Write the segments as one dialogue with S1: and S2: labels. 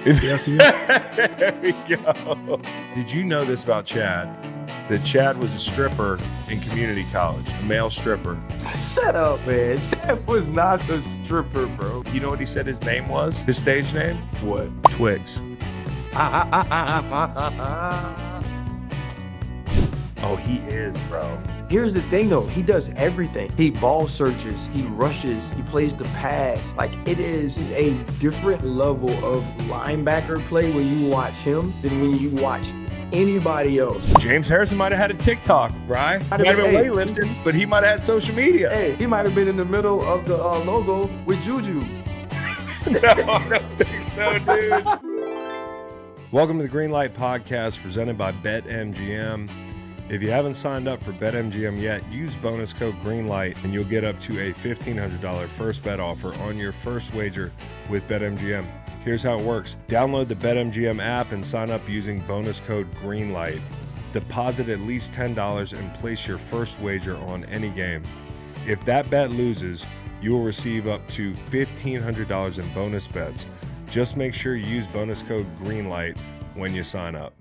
S1: Yes,
S2: There we go. Did you know this about Chad? That Chad was a stripper in community college, a male stripper.
S1: Shut up, man. Chad was not a stripper, bro.
S2: You know what he said his name was? His stage name?
S1: What?
S2: Twix. Oh, he is, bro.
S1: Here's the thing, though. He does everything. He ball searches, he rushes, he plays the pass. Like, it is a different level of linebacker play when you watch him than when you watch anybody else.
S2: James Harrison might have had a TikTok, right? Might have been weightlifting, but he might have had social media.
S1: Hey, he might have been in the middle of the logo with Juju.
S2: No, I don't think so, dude. Welcome to the Green Light Podcast presented by BetMGM. If you haven't signed up for BetMGM yet, use bonus code GREENLIGHT and you'll get up to a $1,500 first bet offer on your first wager with BetMGM. Here's how it works. Download the BetMGM app and sign up using bonus code GREENLIGHT. Deposit at least $10 and place your first wager on any game. If that bet loses, you will receive up to $1,500 in bonus bets. Just make sure you use bonus code GREENLIGHT when you sign up.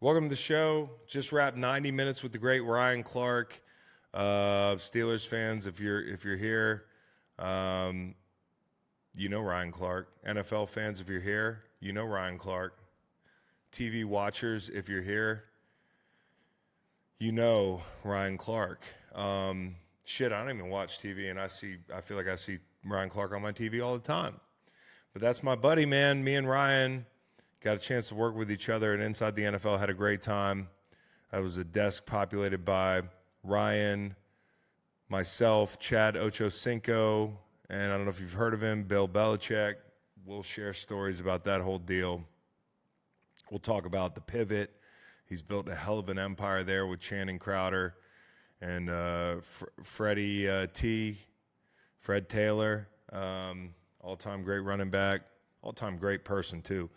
S2: Welcome to the show. Just wrapped 90 minutes with the great Ryan Clark. Steelers fans, if you're here, you know Ryan Clark. NFL fans, if you're here, you know Ryan Clark. TV watchers, if you're here, you know Ryan Clark. Shit, I don't even watch TV, and I feel like I see Ryan Clark on my TV all the time. But that's my buddy, man. Me and Ryan got a chance to work with each other and Inside the NFL, had a great time. I was a desk populated by Ryan, myself, Chad Ochocinco, and I don't know if you've heard of him, Bill Belichick. We'll share stories about that whole deal. We'll talk about the pivot. He's built a hell of an empire there with Channing Crowder and Fred Taylor, all-time great running back, all-time great person too.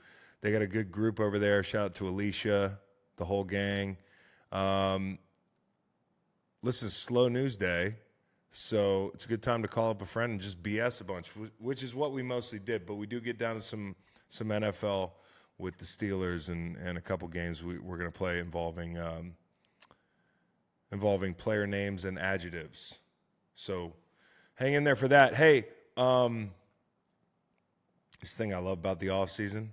S2: They got a good group over there. Shout out to Alicia, the whole gang. Listen, slow news day, so it's a good time to call up a friend and just BS a bunch, which is what we mostly did. But we do get down to some NFL with the Steelers and a couple games we're going to play involving player names and adjectives. So hang in there for that. Hey, this thing I love about the offseason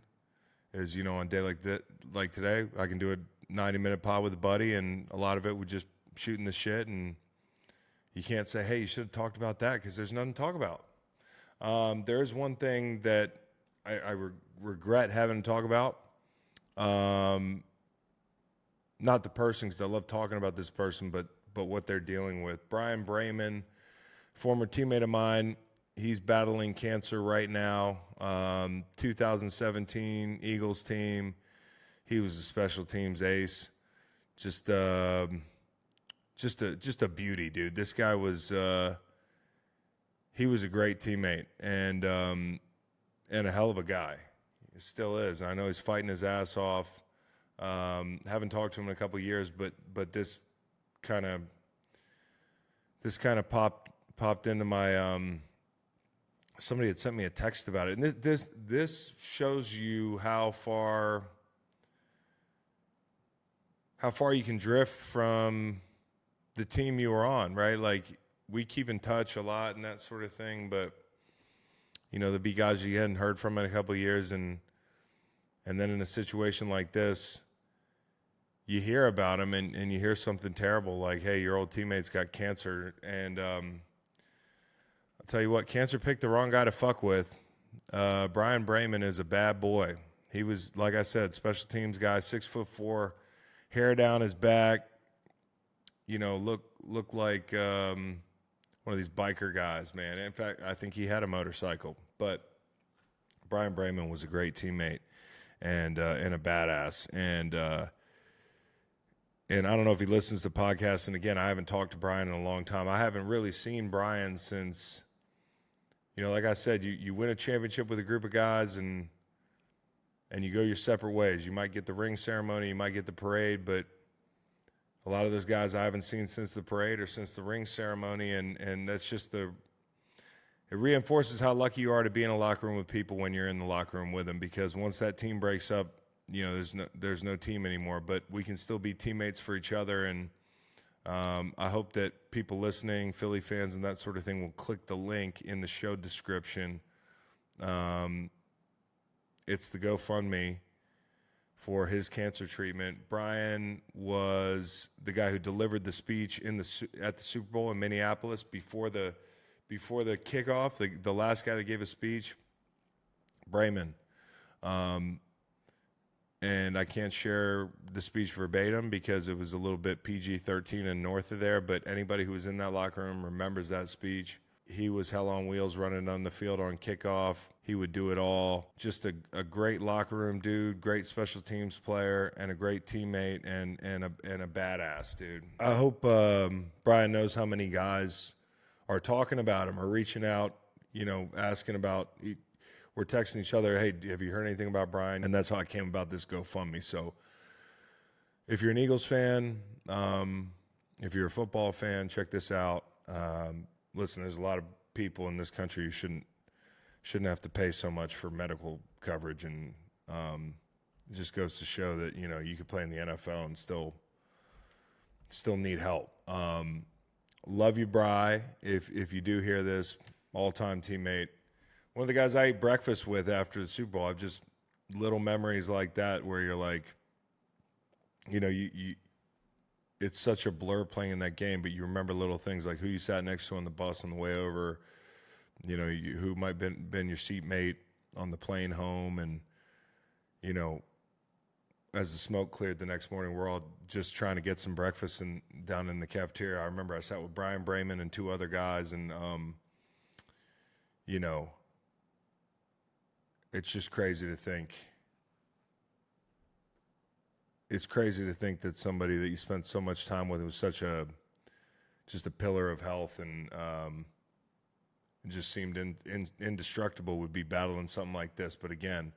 S2: is, you know, on a day like today, I can do a 90-minute pod with a buddy, and a lot of it we're just shooting the shit, and you can't say, hey, you should have talked about that, because there's nothing to talk about. There's one thing that I regret having to talk about. Not the person, because I love talking about this person, but what they're dealing with. Bryan, Braman, former teammate of mine, he's battling cancer right now. 2017 Eagles team. He was a special teams ace. Just a beauty, dude. This guy was he was a great teammate and a hell of a guy. He still is. I know he's fighting his ass off. Haven't talked to him in a couple of years, but this kind of popped into my somebody had sent me a text about it, and this shows you how far you can drift from the team you were on, right? Like, we keep in touch a lot and that sort of thing, but you know, there'd be guys you hadn't heard from in a couple of years, and then in a situation like this, you hear about them and you hear something terrible like, hey, your old teammate's got cancer, and I'll tell you what, cancer picked the wrong guy to fuck with. Bryan Braman is a bad boy. He was, like I said, special teams guy, 6'4", hair down his back. You know, look like one of these biker guys, man. In fact, I think he had a motorcycle. But Bryan Braman was a great teammate and a badass. And and I don't know if he listens to podcasts. And again, I haven't talked to Bryan in a long time. I haven't really seen Bryan since, like I said, you win a championship with a group of guys and you go your separate ways. You might get the ring ceremony, you might get the parade, but a lot of those guys I haven't seen since the parade or since the ring ceremony, and that's just it reinforces how lucky you are to be in a locker room with people when you're in the locker room with them, because once that team breaks up, there's no team anymore, but we can still be teammates for each other. And I hope that people listening, Philly fans and that sort of thing, will click the link in the show description. It's the GoFundMe for his cancer treatment. Bryan was the guy who delivered the speech at the Super Bowl in Minneapolis before the kickoff. The last guy that gave a speech, Braman. And I can't share the speech verbatim because it was a little bit PG-13 and north of there, but anybody who was in that locker room remembers that speech. He was hell on wheels running on the field on kickoff. He would do it all. Just a great locker room dude, great special teams player, and a great teammate, and a badass dude. I hope Bryan knows how many guys are talking about him or reaching out, asking about. We're texting each other, hey, have you heard anything about Bryan? And that's how I came about this GoFundMe. So if you're an Eagles fan, if you're a football fan, check this out. Listen, there's a lot of people in this country who shouldn't have to pay so much for medical coverage, and it just goes to show that you could play in the NFL and still need help. Love you, Bry. If you do hear this, all-time teammate, one of the guys I ate breakfast with after the Super Bowl. I've just little memories like that where you're like, you it's such a blur playing in that game, but you remember little things like who you sat next to on the bus on the way over, who might have been your seatmate on the plane home. And, as the smoke cleared the next morning, we're all just trying to get some breakfast down in the cafeteria. I remember I sat with Bryan, Braman, and two other guys, and, it's just crazy to think. It's crazy to think that somebody that you spent so much time with was just a pillar of health, and it just seemed indestructible, would be battling something like this. But again,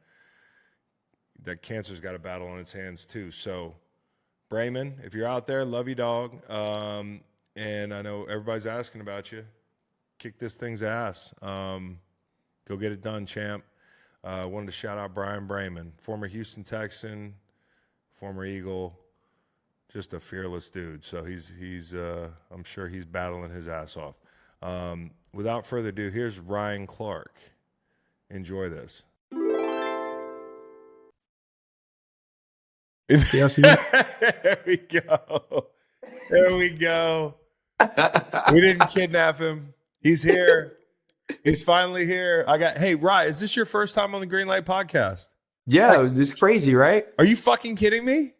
S2: that cancer's got a battle on its hands too. So, Braman, if you're out there, love you, dog. And I know everybody's asking about you. Kick this thing's ass. Go get it done, champ. I wanted to shout out Bryan Braman, former Houston Texan, former Eagle, just a fearless dude. So he's I'm sure he's battling his ass off. Without further ado, here's Ryan Clark. Enjoy this.
S1: Yeah, see that?
S2: There we go. There we go. We didn't kidnap him. He's here. He's finally here. Hey, Ryan, is this your first time on the Green Light podcast?
S1: Yeah, it's crazy, right?
S2: Are you fucking kidding me?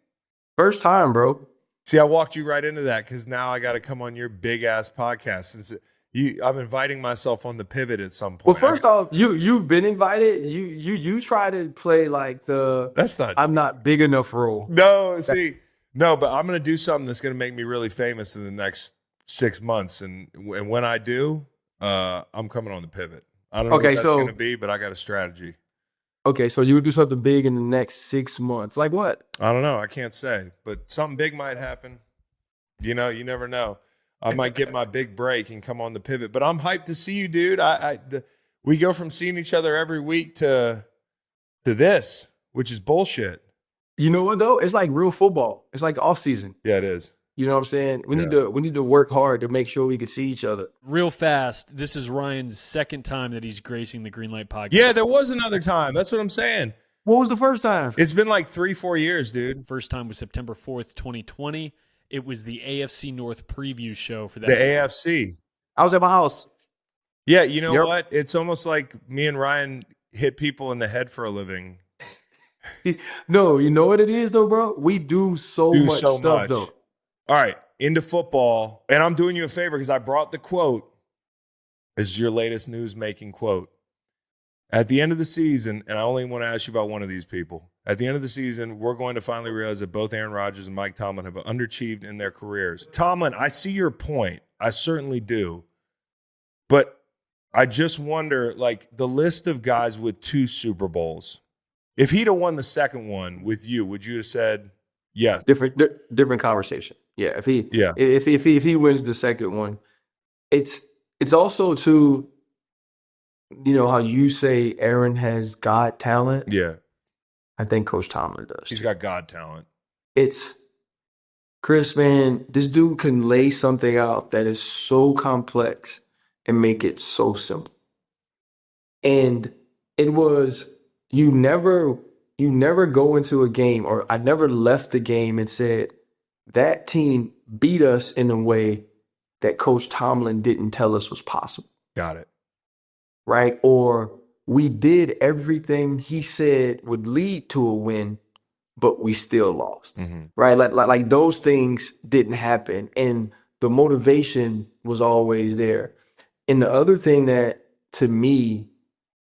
S1: First time, bro.
S2: See, I walked you right into that because now I got to come on your big ass podcast. I'm inviting myself on the pivot at some point.
S1: Well, first off, you've been invited. You try to play like
S2: that's not.
S1: I'm not big enough role.
S2: No, but I'm gonna do something that's gonna make me really famous in the next 6 months, and when I do, I'm coming on the pivot. I don't know what that's gonna be, but I got a strategy.
S1: Okay, so you would do something big in the next 6 months. Like what?
S2: I don't know. I can't say, but something big might happen. You never know. I might get my big break and come on the pivot, but I'm hyped to see you, dude. We go from seeing each other every week to this, which is bullshit.
S1: You know what though? It's like real football. It's like off season.
S2: Yeah, it is.
S1: You know what I'm saying? We need to work hard to make sure we can see each other.
S3: Real fast, this is Ryan's second time that he's gracing the Green Light podcast.
S2: Yeah, there was another time. That's what I'm saying.
S1: What was the first time?
S2: It's been like 3-4 years, dude.
S3: First time was September 4th, 2020. It was the AFC North preview show for that.
S2: The AFC.
S1: I was at my house.
S2: Yeah, you know what? It's almost like me and Ryan hit people in the head for a living.
S1: No, you know what it is though, bro? We do so much stuff though.
S2: All right, into football. And I'm doing you a favor because I brought the quote. This is your latest news-making quote. At the end of the season, and I only want to ask you about one of these people. At the end of the season, we're going to finally realize that both Aaron Rodgers and Mike Tomlin have underachieved in their careers. Tomlin, I see your point. I certainly do. But I just wonder, like, the list of guys with 2 Super Bowls, if he'd have won the second one with you, would you have said yes?
S1: Different conversation. Yeah. If he wins the second one, it's also to, how you say Aaron has God talent.
S2: Yeah.
S1: I think Coach Tomlin does.
S2: He's got God talent.
S1: It's Chris, man, this dude can lay something out that is so complex and make it so simple. And it was, you never go into a game, or I never left the game and said, that team beat us in a way that Coach Tomlin didn't tell us was possible.
S2: Got it.
S1: Right? Or we did everything he said would lead to a win, but we still lost.
S2: Mm-hmm.
S1: Right? Like those things didn't happen. And the motivation was always there. And the other thing that to me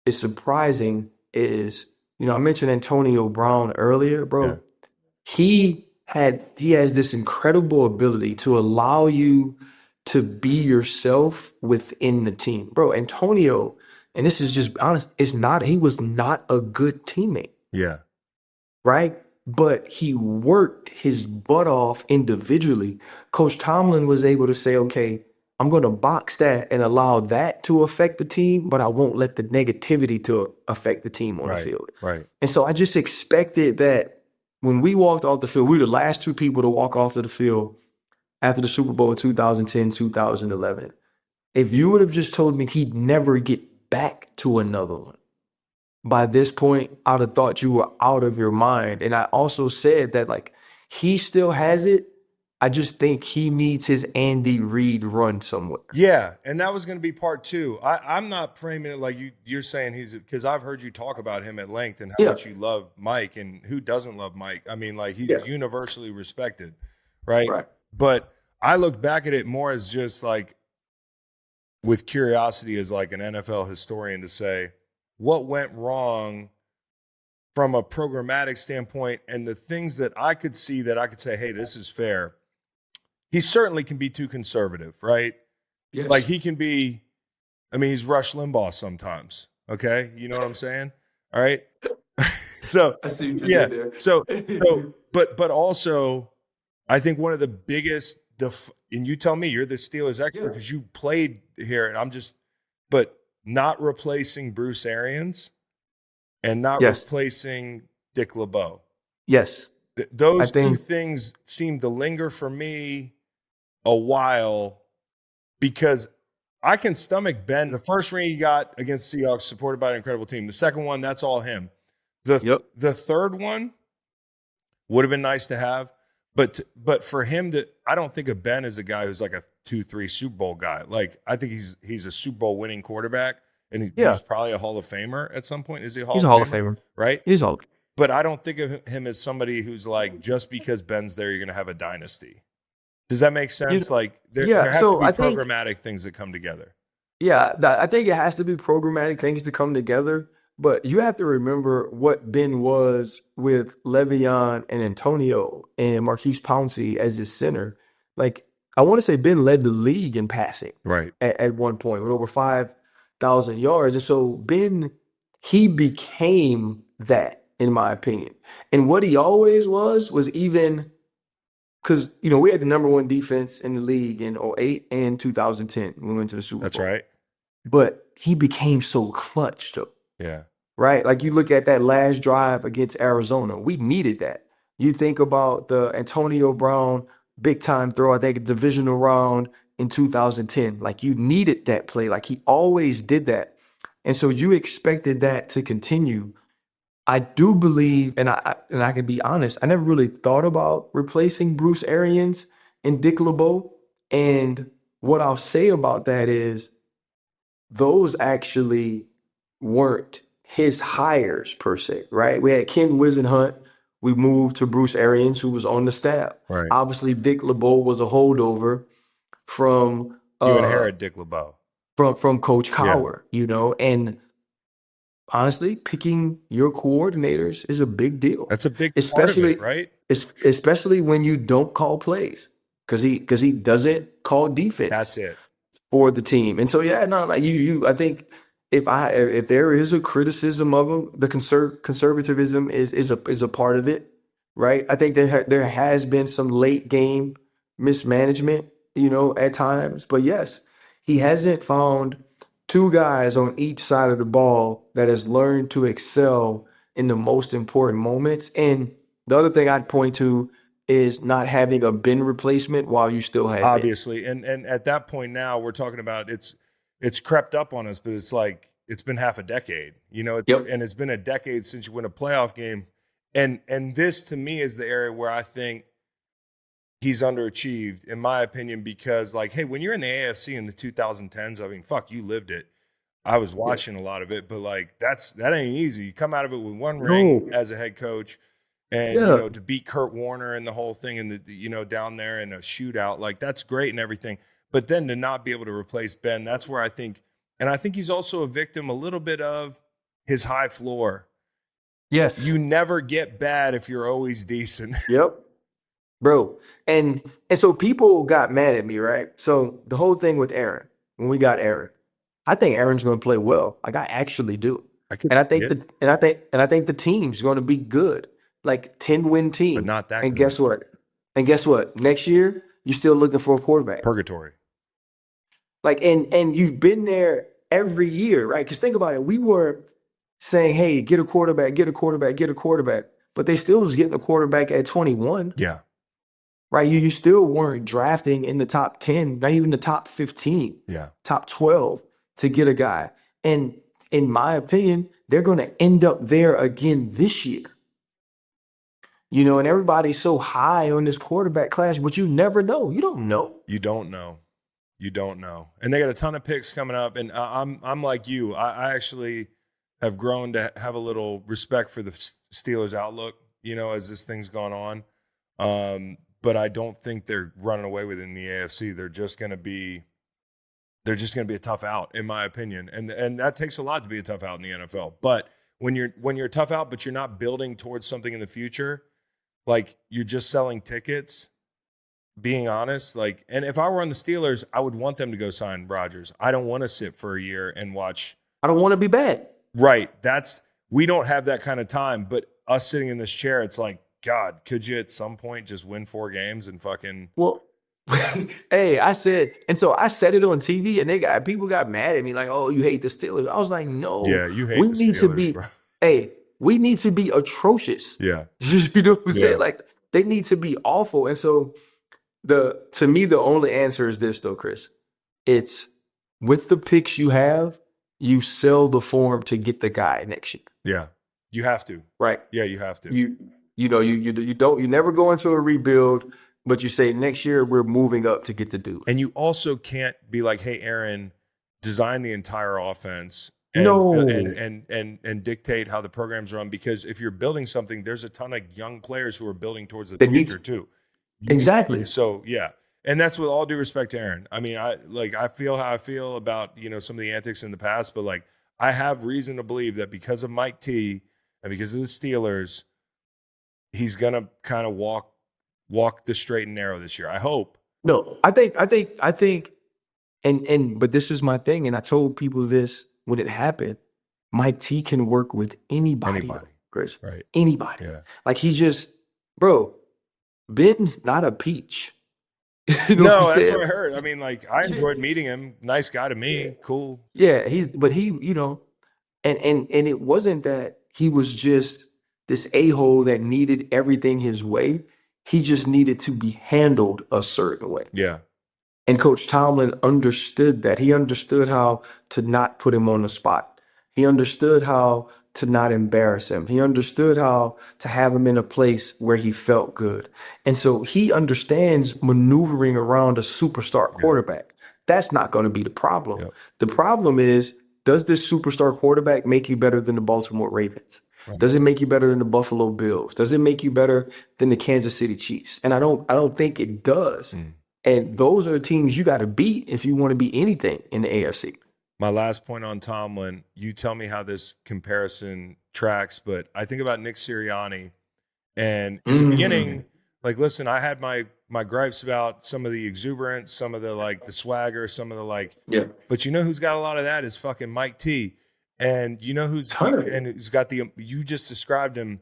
S1: is surprising is, I mentioned Antonio Brown earlier, bro.
S2: Yeah.
S1: He has this incredible ability to allow you to be yourself within the team. Bro, Antonio, and this is just honest, he was not a good teammate.
S2: Yeah.
S1: Right? But he worked his butt off individually. Coach Tomlin was able to say, okay, I'm going to box that and allow that to affect the team, but I won't let the negativity to affect the team on the field.
S2: Right.
S1: And so I just expected that when we walked off the field, we were the last 2 people to walk off of the field after the Super Bowl in 2010, 2011. If you would have just told me he'd never get back to another one, by this point, I'd have thought you were out of your mind. And I also said that, like, he still has it. I just think he needs his Andy Reid run somewhere.
S2: Yeah, and that was going to be part 2. I'm not framing it like you're saying because I've heard you talk about him at length and how much you love Mike, and who doesn't love Mike? I mean, like, he's universally respected, right? But I look back at it more as just like, with curiosity as like an NFL historian, to say what went wrong from a programmatic standpoint, and the things that I could see that I could say, hey, this is fair. He certainly can be too conservative, right?
S1: Yes.
S2: Like, he can be, he's Rush Limbaugh sometimes. Okay. You know what I'm saying? All right. So,
S1: I see what you did there.
S2: So, but also, I think one of the biggest, and you tell me, you're the Steelers expert because you played here, and but not replacing Bruce Arians and not replacing Dick LeBeau.
S1: Yes.
S2: Those 2 things seem to linger for me a while, because I can stomach Ben. The first ring he got against Seahawks, supported by an incredible team. The second one, that's all him. The third one would have been nice to have, but for him I don't think of Ben as a guy who's like a 2-3 Super Bowl guy. Like, I think he's a Super Bowl winning quarterback, and he's probably a Hall of Famer at some point. Is he
S1: He's a Hall of Famer,
S2: right?
S1: He's all.
S2: But I don't think of him as somebody who's like, just because Ben's there, you're going to have a dynasty. Does that make sense? Like, there have to be programmatic things that come together.
S1: Yeah, I think it has to be programmatic things to come together. But you have to remember what Ben was with Le'Veon and Antonio and Marquise Pouncey as his center. Like, I want to say Ben led the league in passing at one point with over 5,000 yards. And so Ben, he became that, in my opinion. And what he always was even, because, we had the number 1 defense in the league in 2008 and 2010 when we went to the Super Bowl.
S2: That's right.
S1: But he became so clutch, though.
S2: Yeah.
S1: Right? Like, you look at that last drive against Arizona. We needed that. You think about the Antonio Brown big-time throw, I think, a divisional round in 2010. Like, you needed that play. Like, he always did that. And so you expected that to continue. I do believe, and I can be honest, I never really thought about replacing Bruce Arians and Dick LeBeau. And what I'll say about that is those actually weren't his hires per se, right? We had Ken Wisenhunt. We moved to Bruce Arians, who was on the staff.
S2: Right.
S1: Obviously, Dick LeBeau was a holdover from
S2: you inherit Dick LeBeau
S1: from Coach Cowher, and honestly, picking your coordinators is a big deal.
S2: That's a big part of
S1: Especially,
S2: it, right?
S1: especially when you don't call plays, because he doesn't call defense
S2: That's it.
S1: for the team. And so, yeah, no, like I think if there is a criticism of him, the conservatism is a part of it, right? I think there has been some late game mismanagement, at times. But yes, he hasn't found two guys on each side of the ball that has learned to excel in the most important moments. And the other thing I'd point to is not having a Ben replacement while you still have Ben.
S2: Obviously. And at that point now we're talking about it's crept up on us, but it's like it's been half a decade,
S1: Yep.
S2: and it's been a decade since you win a playoff game. And this to me is the area where I think he's underachieved, in my opinion, because like, hey, when you're in the AFC in the 2010s, I mean, fuck, you lived it. I was watching a lot of it, but like that ain't easy. You come out of it with one ring as a head coach, and to beat Kurt Warner and the whole thing, and down there in a shootout, like that's great and everything. But then to not be able to replace Ben, that's where I think he's also a victim a little bit of his high floor.
S1: Yes.
S2: You never get bad if you're always decent.
S1: Yep. Bro. And so people got mad at me, right? So the whole thing with Aaron, when we got Aaron, I think Aaron's going to play well. Like I actually do. And I think the team's going to be good. Like 10-win team.
S2: But not that
S1: And
S2: good.
S1: guess what? Next year, you're still looking for a quarterback.
S2: Purgatory.
S1: Like and you've been there every year, right? Because think about it. We were saying, hey, get a quarterback, get a quarterback, get a quarterback. But they still was getting a quarterback at 21.
S2: Yeah.
S1: Right? You still weren't drafting in the top 10, not even the top 15, top 12 to get a guy. And in my opinion, they're going to end up there again this year. And everybody's so high on this quarterback class, but you never know. You don't know.
S2: You don't know. You don't know. And they got a ton of picks coming up. And I'm like you. I actually have grown to have a little respect for the Steelers' outlook, as this thing's gone on. But I don't think they're running away within the AFC. They're just going to be a tough out, in my opinion. And that takes a lot to be a tough out in the NFL. But when you're a tough out, but you're not building towards something in the future, like you're just selling tickets, being honest, like, and if I were on the Steelers, I would want them to go sign Rodgers. I don't want to sit for a year and watch.
S1: I don't want to be bad.
S2: Right. We don't have that kind of time, but us sitting in this chair, it's like, God, could you at some point just win 4 games and fucking?
S1: Well, hey, I said it on TV, and people got mad at me like, "Oh, you hate the Steelers." I was like, "No,
S2: yeah, you hate.
S1: We need to be atrocious."
S2: Yeah,
S1: you know what I'm saying? Like they need to be awful. And so to me, the only answer is this, though, Chris. It's with the picks you have, you sell the form to get the guy next year.
S2: Yeah, you have to.
S1: Right?
S2: Yeah, you have to.
S1: You never go into a rebuild, but you say next year we're moving up to get the dude.
S2: And you also can't be like, hey, Aaron, design the entire offense and dictate how the program's run, because if you're building something, there's a ton of young players who are building towards the future too.
S1: Exactly.
S2: So yeah. And that's with all due respect to Aaron. I mean, I feel how I feel about, some of the antics in the past, but like I have reason to believe that because of Mike T and because of the Steelers, he's going to kind of walk the straight and narrow this year. I hope.
S1: No, I think, but this is my thing. And I told people this when it happened. Mike T can work with anybody. Chris.
S2: Right.
S1: Anybody.
S2: Yeah.
S1: Like Ben's not a peach.
S2: No, that's what I heard. I mean, like I enjoyed meeting him. Nice guy to me.
S1: Yeah.
S2: Cool.
S1: Yeah. And it wasn't that he was just this a-hole that needed everything his way. He just needed to be handled a certain way.
S2: Yeah.
S1: And Coach Tomlin understood that. He understood how to not put him on the spot. He understood how to not embarrass him. He understood how to have him in a place where he felt good. And so he understands maneuvering around a superstar quarterback. That's not going to be the problem. Yep. The problem is, does this superstar quarterback make you better than the Baltimore Ravens? Right. Does it make you better than the Buffalo Bills? Does it make you better than the Kansas City Chiefs? And I don't think it does. And those are the teams you got to beat if you want to be anything in the AFC.
S2: my last point on Tomlin, you tell me how this comparison tracks, but I think about Nick Sirianni. And in the beginning, like, listen, I had my gripes about some of the exuberance, some of the the swagger, some of the
S1: Yeah.
S2: But you know who's got a lot of that is fucking Mike T. And you know who's got you just described him.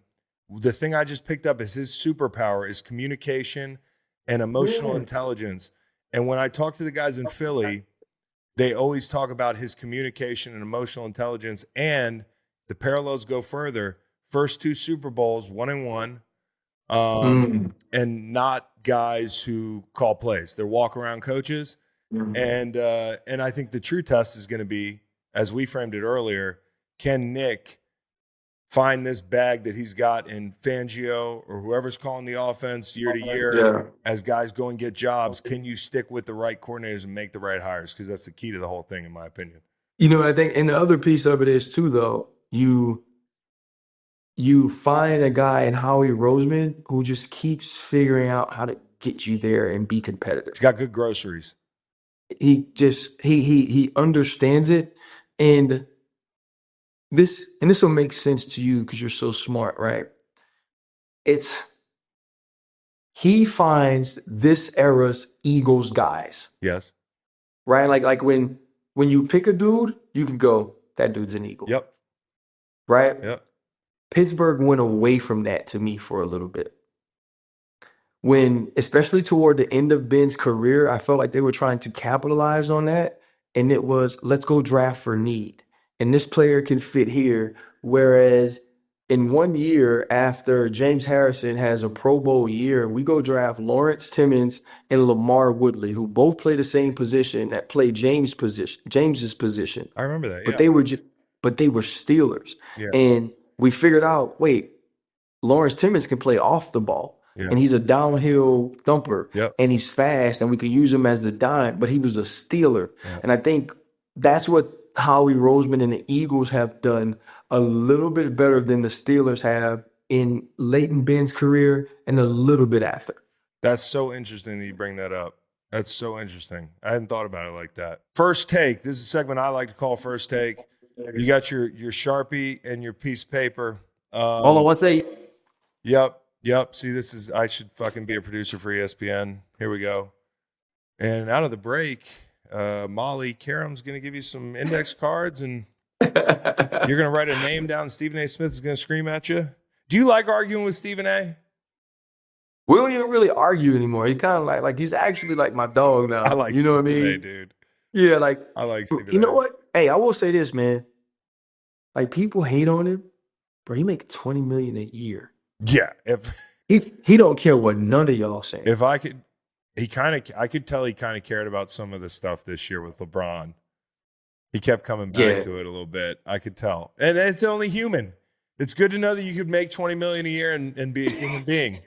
S2: The thing I just picked up is his superpower is communication and emotional intelligence. And when I talk to the guys in Philly, they always talk about his communication and emotional intelligence. And the parallels go further. First 2 Super Bowls, 1-1. And not guys who call plays. They're walk-around coaches. And I think the true test is going to be, as we framed it earlier, can Nick find this bag that he's got in Fangio or whoever's calling the offense year to year as guys go and get jobs? Can you stick with the right coordinators and make the right hires? Because that's the key to the whole thing, in my opinion.
S1: You know, I think, and the other piece of it is too, though, you find a guy in Howie Roseman who just keeps figuring out how to get you there and be competitive.
S2: He's got good groceries.
S1: He understands it, and this will make sense to you because you're so smart, right? He finds this era's Eagles guys.
S2: Yes.
S1: Right? Like when you pick a dude, you can go, that dude's an Eagle.
S2: Yep.
S1: Right?
S2: Yep.
S1: Pittsburgh went away from that to me for a little bit. When, especially toward the end of Ben's career, I felt like they were trying to capitalize on that. And it was, let's go draft for need. And this player can fit here. Whereas in 1 year after James Harrison has a Pro Bowl year, we go draft Lawrence Timmons and Lamar Woodley, who both play the same position that play James's position.
S2: I remember that.
S1: But they were Steelers.
S2: Yeah.
S1: And we figured out, wait, Lawrence Timmons can play off the ball.
S2: Yeah.
S1: And he's a downhill thumper.
S2: Yep.
S1: And he's fast, and we can use him as the dime, but he was a Steeler.
S2: Yeah.
S1: And I think that's what Howie Roseman and the Eagles have done a little bit better than the Steelers have in late in Ben's career and a little bit after.
S2: That's so interesting that you bring that up. That's so interesting. I hadn't thought about it like that. First Take. This is a segment I like to call First Take. You got your Sharpie and your piece of paper.
S1: Hold on, what's that?
S2: Yep. See, I should fucking be a producer for ESPN. Here we go. And out of the break, Molly Karam's going to give you some index cards, and you're going to write a name down. Stephen A. Smith is going to scream at you. Do you like arguing with Stephen A.?
S1: We don't even really argue anymore. He kind of like he's actually like my dog now.
S2: I like
S1: you know
S2: Stephen
S1: what I mean?
S2: A, dude.
S1: Yeah, like
S2: I like Stephen A.
S1: You know what? Hey, I will say this, man. Like, people hate on him, but he make $20 million a year.
S2: Yeah, if
S1: he don't care what none of y'all saying.
S2: If I could, I could tell he kind of cared about some of the stuff this year with LeBron. He kept coming back to it a little bit. I could tell, and it's only human. It's good to know that you could make $20 million a year and be a human being.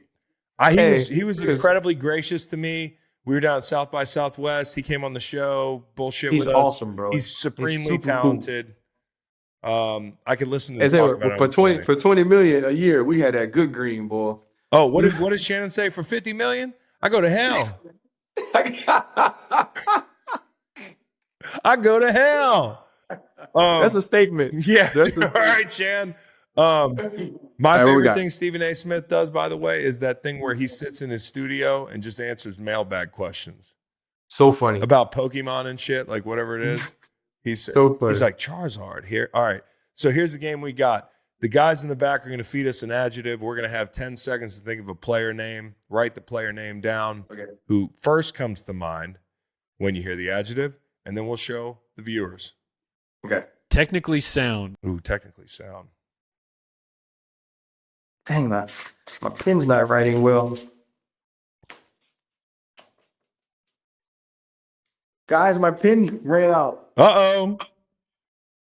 S2: He was incredibly gracious to me. We were down at South by Southwest. He came on the show, bullshit with us.
S1: He's awesome, bro.
S2: He's supremely talented. Cool. I could listen to
S1: this for $20 million a year. We had that good green, boy.
S2: Oh, what did Shannon say? For $50 million, I go to hell. I go to hell.
S1: That's a statement.
S2: Yeah. All right, Shan. My favorite thing Stephen A. Smith does, by the way, is that thing where he sits in his studio and just answers mailbag questions.
S1: So funny.
S2: About Pokemon and shit, like whatever it is. He's like, Charizard here. All right. So here's the game we got. The guys in the back are going to feed us an adjective. We're going to have 10 seconds to think of a player name. Write the player name down. Okay. Who first comes to mind when you hear the adjective, and then we'll show the viewers.
S1: Okay.
S3: Technically sound.
S2: Ooh, technically sound.
S1: Dang, my pen's not writing well. Guys, my pen ran out.
S2: Uh-oh.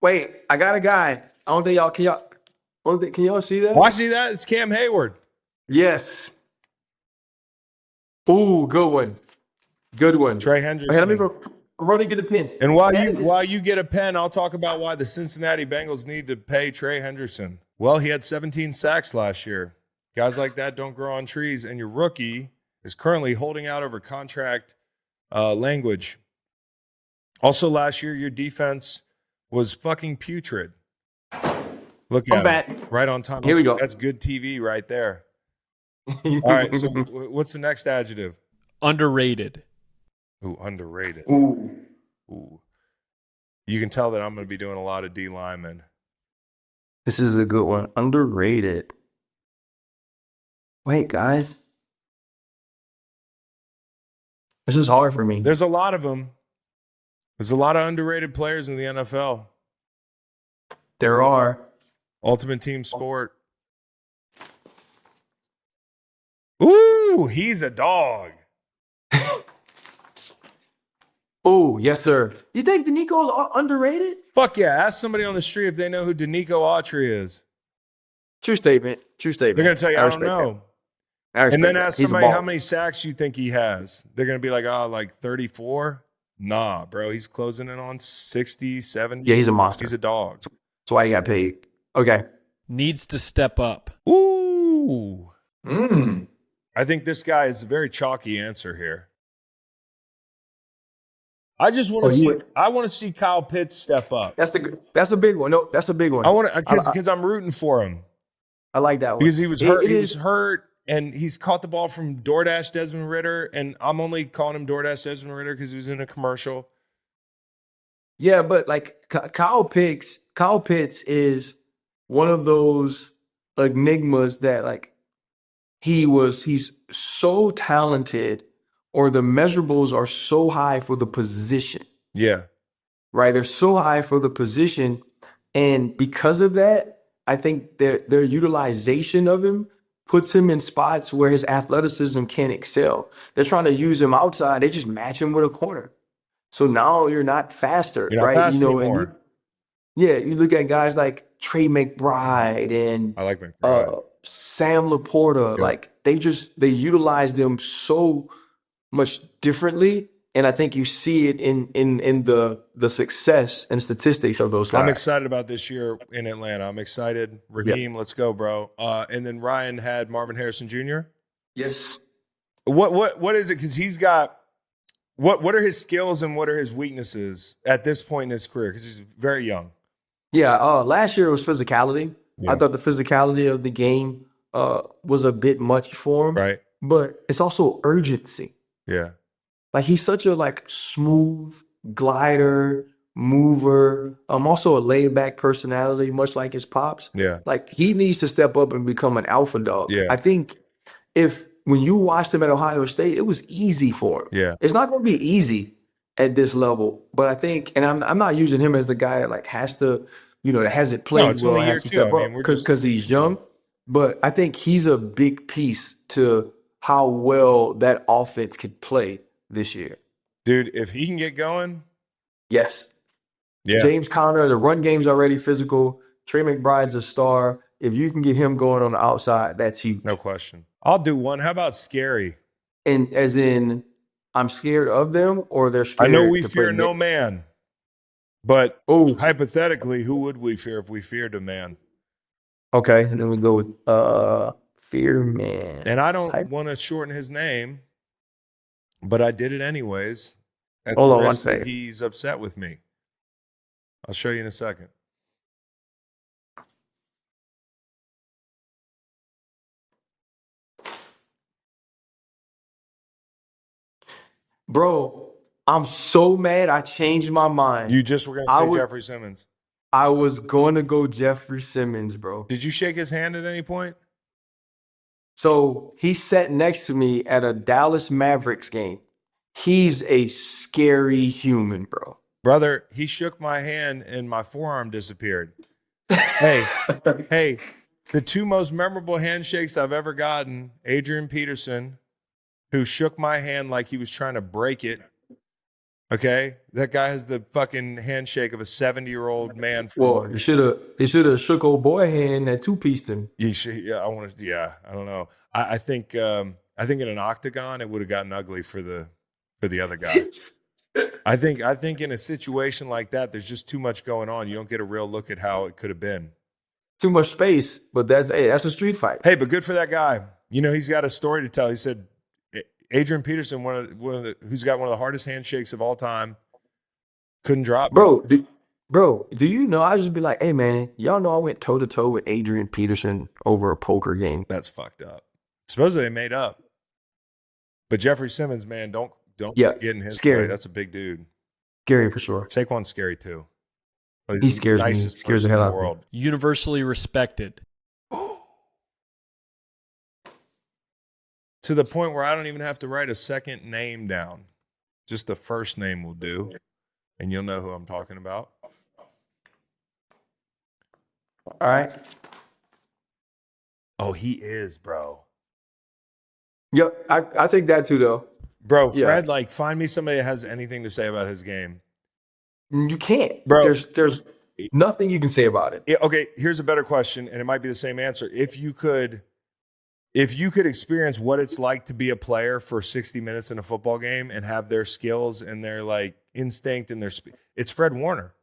S1: Wait, I got a guy. I don't think y'all can y'all see that?
S2: Oh, I see that. It's Cam Hayward.
S1: Yes. Ooh, good one. Good one.
S2: Trey Hendrickson.
S1: Hey, let me run and get a pen.
S2: And while you get a pen, I'll talk about why the Cincinnati Bengals need to pay Trey Hendrickson. Well, he had 17 sacks last year. Guys like that don't grow on trees, and your rookie is currently holding out over contract language. Also, last year, your defense was fucking putrid. Look
S1: I'm
S2: at
S1: back.
S2: him. Right on time.
S1: Here we go.
S2: That's good TV right there. All right, so what's the next adjective?
S3: Underrated.
S2: Ooh, underrated.
S1: Ooh.
S2: Ooh. You can tell that I'm going to be doing a lot of D linemen.
S1: This is a good one. Underrated. Wait, guys. This is hard for me.
S2: There's a lot of them. There's a lot of underrated players in the NFL.
S1: There are.
S2: Ultimate team sport. Ooh, he's a dog.
S1: Oh, yes, sir. You think Danico's underrated?
S2: Fuck yeah. Ask somebody on the street if they know who Danico Autry is.
S1: True statement. True statement.
S2: They're going to tell you, I don't know. And then ask somebody how many sacks you think he has. They're going to be like, like 34? Nah, bro. He's closing in on 60, 70.
S1: Yeah, he's a monster.
S2: He's a dog.
S1: That's why he got paid. Okay.
S3: Needs to step up.
S2: Ooh.
S1: Mm.
S2: I think this guy is a very chalky answer here. I just want to see. I want to see Kyle Pitts step up.
S1: That's a big one. No, that's a big one.
S2: I want to because I'm rooting for him.
S1: I like that one
S2: because he was hurt. He was hurt, and he's caught the ball from DoorDash Desmond Ridder, and I'm only calling him DoorDash Desmond Ridder because he was in a commercial.
S1: Yeah, but like Kyle Pitts is one of those enigmas that like he's so talented. Or the measurables are so high for the position.
S2: Yeah.
S1: Right? They're so high for the position. And because of that, I think their utilization of him puts him in spots where his athleticism can't excel. They're trying to use him outside. They just match him with a corner. So now you're not faster,
S2: you're not
S1: right?
S2: Fast anymore.
S1: You look at guys like Trey McBride and
S2: I like McBride.
S1: Sam Laporta.
S2: Yeah.
S1: Like they utilize them so much differently, and I think you see it in the success and statistics of those guys.
S2: I'm excited about this year in Atlanta. I'm excited. Raheem, let's go, bro. And then Ryan had Marvin Harrison Jr.
S1: Yes.
S2: What is it? Because he's got what are his skills and what are his weaknesses at this point in his career? Because he's very young.
S1: Yeah. Last year it was physicality. Yeah. I thought the physicality of the game was a bit much for him.
S2: Right.
S1: But it's also urgency.
S2: Yeah.
S1: Like he's such a smooth glider, mover. Also a laid back personality, much like his pops.
S2: Yeah.
S1: Like he needs to step up and become an alpha dog.
S2: Yeah.
S1: I think when you watched him at Ohio State, it was easy for him.
S2: Yeah.
S1: It's not going to be easy at this level, but I think, and I'm not using him as the guy that has to, that hasn't played well, has to step up because he's young. But I think he's a big piece to how well that offense could play this year.
S2: Dude, if he can get going.
S1: Yes.
S2: Yeah.
S1: James Conner, the run game's already physical. Trey McBride's a star. If you can get him going on the outside, that's huge.
S2: No question. I'll do one. How about scary?
S1: And as in, I'm scared of them or they're scared.
S2: I know we fear no man, but hypothetically, who would we fear if we feared a man?
S1: Okay, and then we go with Fear Man.
S2: And I don't want to shorten his name, but I did it anyways.
S1: Hold on one second.
S2: He's upset with me. I'll show you in a second.
S1: Bro, I'm so mad I changed my mind.
S2: You just were going to say Jeffrey Simmons.
S1: I was going to go Jeffrey Simmons, bro.
S2: Did you shake his hand at any point?
S1: So he sat next to me at a Dallas Mavericks game. He's a scary human, bro.
S2: Brother, he shook my hand and my forearm disappeared. Hey, the two most memorable handshakes I've ever gotten, Adrian Peterson, who shook my hand like he was trying to break it. Okay, that guy has the fucking handshake of a 70-year-old man.
S1: Well, he should have shook old boy hand that two-pieced him.
S2: I don't know. I think in an octagon it would have gotten ugly for the other guy. I think in a situation like that, there's just too much going on. You don't get a real look at how it could have been.
S1: Too much space, but that's a street fight.
S2: Hey, but good for that guy. He's got a story to tell. He said Adrian Peterson, who's got one of the hardest handshakes of all time, couldn't drop.
S1: Bro, Bro, do you know? I just be like, hey man, y'all know I went toe to toe with Adrian Peterson over a poker game.
S2: That's fucked up. Supposedly they made up. But Jeffrey Simmons, man, don't
S1: Yeah,
S2: get in his
S1: scary.
S2: way. That's a big dude.
S1: Scary for sure.
S2: Saquon's scary too. He's
S1: He
S2: the
S1: scares me.
S2: nicest
S1: Scares the
S2: person
S1: hell
S2: in
S1: out of me.
S2: world.
S3: Universally respected.
S2: To the point where I don't even have to write a second name down. Just the first name will do. And you'll know who I'm talking about.
S1: All right.
S2: Oh, he is, bro.
S1: Yep, I think that too, though.
S2: Bro,
S1: Yeah.
S2: Fred, like, find me somebody that has anything to say about his game.
S1: You can't.
S2: Bro.
S1: There's nothing you can say about it.
S2: Okay, here's a better question, and it might be the same answer. If you could experience what it's like to be a player for 60 minutes in a football game and have their skills and their like instinct and their it's Fred Warner.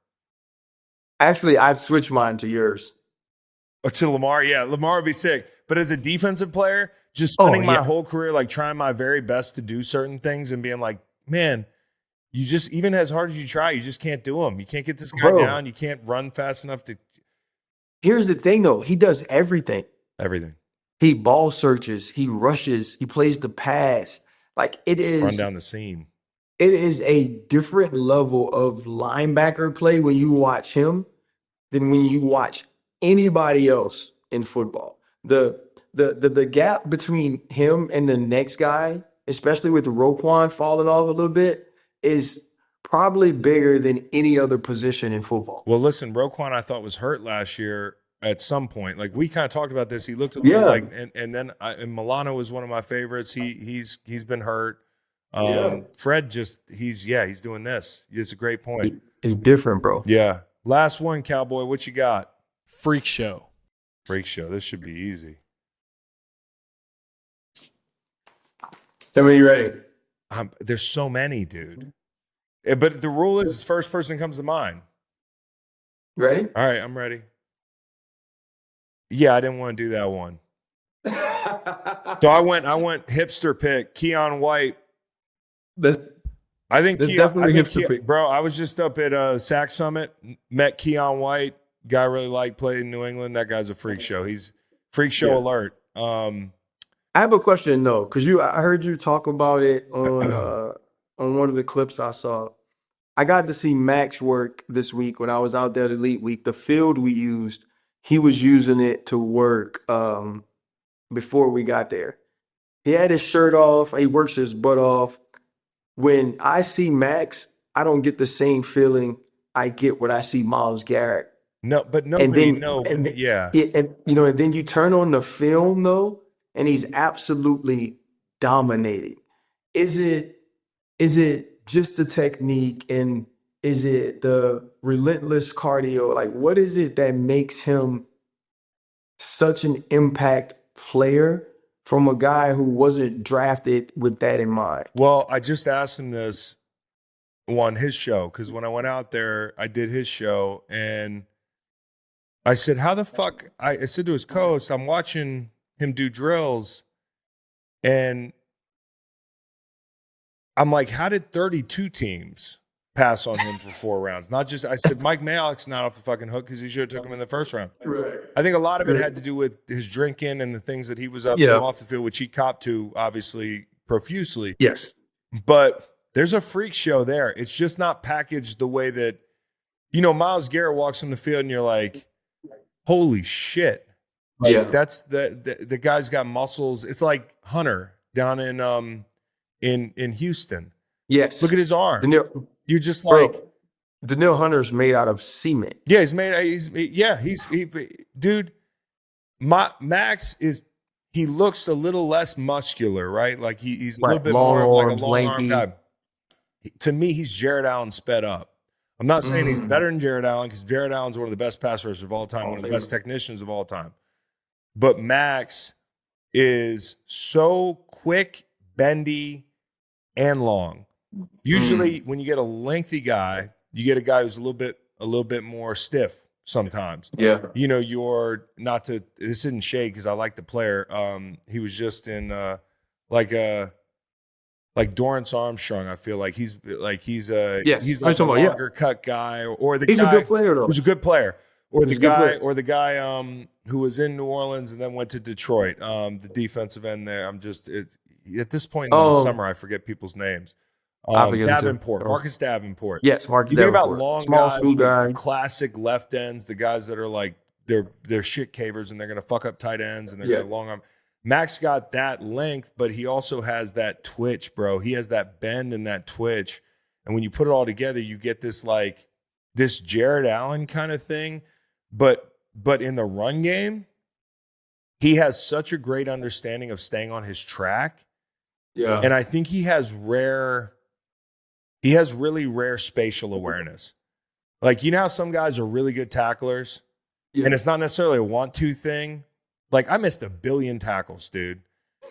S1: Actually, I'd switch mine to yours.
S2: Or to Lamar. Yeah, Lamar would be sick. But as a defensive player, just spending my whole career like trying my very best to do certain things and being like, man, you just, even as hard as you try, you just can't do them. You can't get this guy down. You can't run fast enough to.
S1: Here's the thing, though. He does everything.
S2: Everything.
S1: He ball searches. He rushes. He plays the pass. Like, it is.
S2: Run down the seam.
S1: It is a different level of linebacker play when you watch him than when you watch anybody else in football. The gap between him and the next guy, especially with Roquan falling off a little bit, is probably bigger than any other position in football.
S2: Well, listen, Roquan I thought was hurt last year at some point. Like, we kind of talked about this. He looked a little like, and then and Milano was one of my favorites. He's been hurt. Fred just he's doing this. It's a great point.
S1: It's different, bro.
S2: Yeah. Last one, Cowboy. What you got?
S3: Freak show.
S2: Freak show. This should be easy.
S1: Tell me you ready.
S2: There's so many, dude. But the rule is first person comes to mind.
S1: You ready?
S2: All right, I'm ready. Yeah, I didn't want to do that one. So I went hipster pick, Keon White.
S1: I think definitely hipster pick.
S2: Bro, I was just up at Sac Summit, met Keon White. Guy I really liked, played in New England. That guy's a freak show. He's freak show alert.
S1: I have a question though, because I heard you talk about it on one of the clips I saw. I got to see Max work this week when I was out there at Elite Week. The field we used, he was using it to work before we got there. He had his shirt off. He works his butt off. When I see Max, I don't get the same feeling I get when I see Myles Garrett.
S2: No, but nobody
S1: and then you turn on the film though, and he's absolutely dominating. Is it just the technique, and is it the relentless cardio? Like, what is it that makes him such an impact player from a guy who wasn't drafted with that in mind?
S2: Well, I just asked him this on his show, because when I went out there, I did his show, and I said, how the fuck? I said to his co-host, I'm watching him do drills, and I'm like, how did 32 teams pass on him for 4 rounds? Not just, I said, Mike Mayock's not off the fucking hook because he should have took him in the first round.
S1: Right.
S2: I think a lot of it had to do with his drinking and the things that he was up to off the field, which he copped to, obviously, profusely.
S1: Yes.
S2: But there's a freak show there. It's just not packaged the way that, Myles Garrett walks on the field and you're like, holy shit. Like, that's the guy's got muscles. It's like Hunter down in Houston.
S1: Yes.
S2: Look at his arm. You're just like,
S1: bro, Danielle Hunter's made out of cement.
S2: Yeah, dude. Max he looks a little less muscular, right? Like he's a little bit more like a long arm guy. To me, he's Jared Allen sped up. I'm not saying he's better than Jared Allen, because Jared Allen's one of the best pass rushers of all time, one of the best technicians of all time. But Max is so quick, bendy, and long. Usually, when you get a lengthy guy, you get a guy who's a little bit more stiff sometimes.
S1: Yeah.
S2: You're not to, this isn't shade because I like the player. He was just in like a like Dorrance Armstrong. I feel like he's
S1: Yes,
S2: he's
S1: I'm
S2: like a
S1: talking about,
S2: longer cut guy, or the
S1: He's
S2: guy
S1: a good player, though.
S2: who's a good player, or
S1: He's a good player.
S2: the guy who was in New Orleans and then went to Detroit, the defensive end there. At this point in the summer, I forget people's names.
S1: I forget him too.
S2: Davenport, Marcus Davenport.
S1: Yes, Marcus
S2: You think about
S1: Davenport.
S2: long
S1: Small
S2: guys,
S1: school
S2: the
S1: guy.
S2: classic left ends, the guys that are like they're shit cavers and they're gonna fuck up tight ends and they're gonna long arm. Max got that length, but he also has that twitch, bro. He has that bend and that twitch. And when you put it all together, you get this Jared Allen kind of thing. But in the run game, he has such a great understanding of staying on his track.
S1: Yeah.
S2: And I think he has really rare spatial awareness. Like, you know how some guys are really good tacklers?
S1: Yeah.
S2: And it's not necessarily a want-to thing. Like, I missed 1 billion tackles, dude.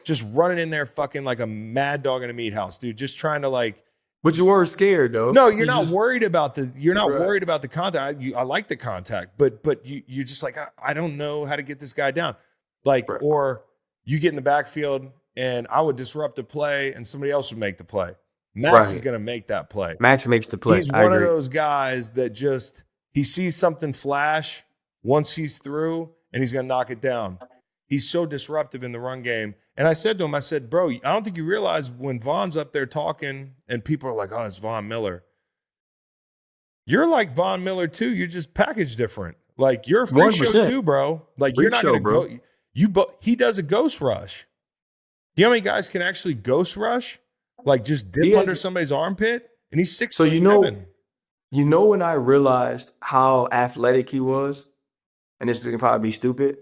S2: Just running in there fucking like a mad dog in a meat house, dude. Just trying to like.
S1: But you weren't scared, though.
S2: No, you're not worried about the contact. I like the contact, but you just like, I don't know how to get this guy down. Like, or you get in the backfield and I would disrupt a play and somebody else would make the play. Max is going to make that play.
S1: Max makes the play.
S2: He's one of those guys that just, he sees something flash once he's through and he's going to knock it down. He's so disruptive in the run game. And I said to him, I said, bro, I don't think you realize when Von's up there talking and people are like, oh, it's Von Miller. You're like Von Miller too. You're just packaged different. Like, you're a freak show too, bro. Like, you're not going to go. He does a ghost rush. You know how many guys can actually ghost rush? Like, just dip under somebody's armpit? And he's 6'7".
S1: So you know when I realized how athletic he was, and this can probably be stupid,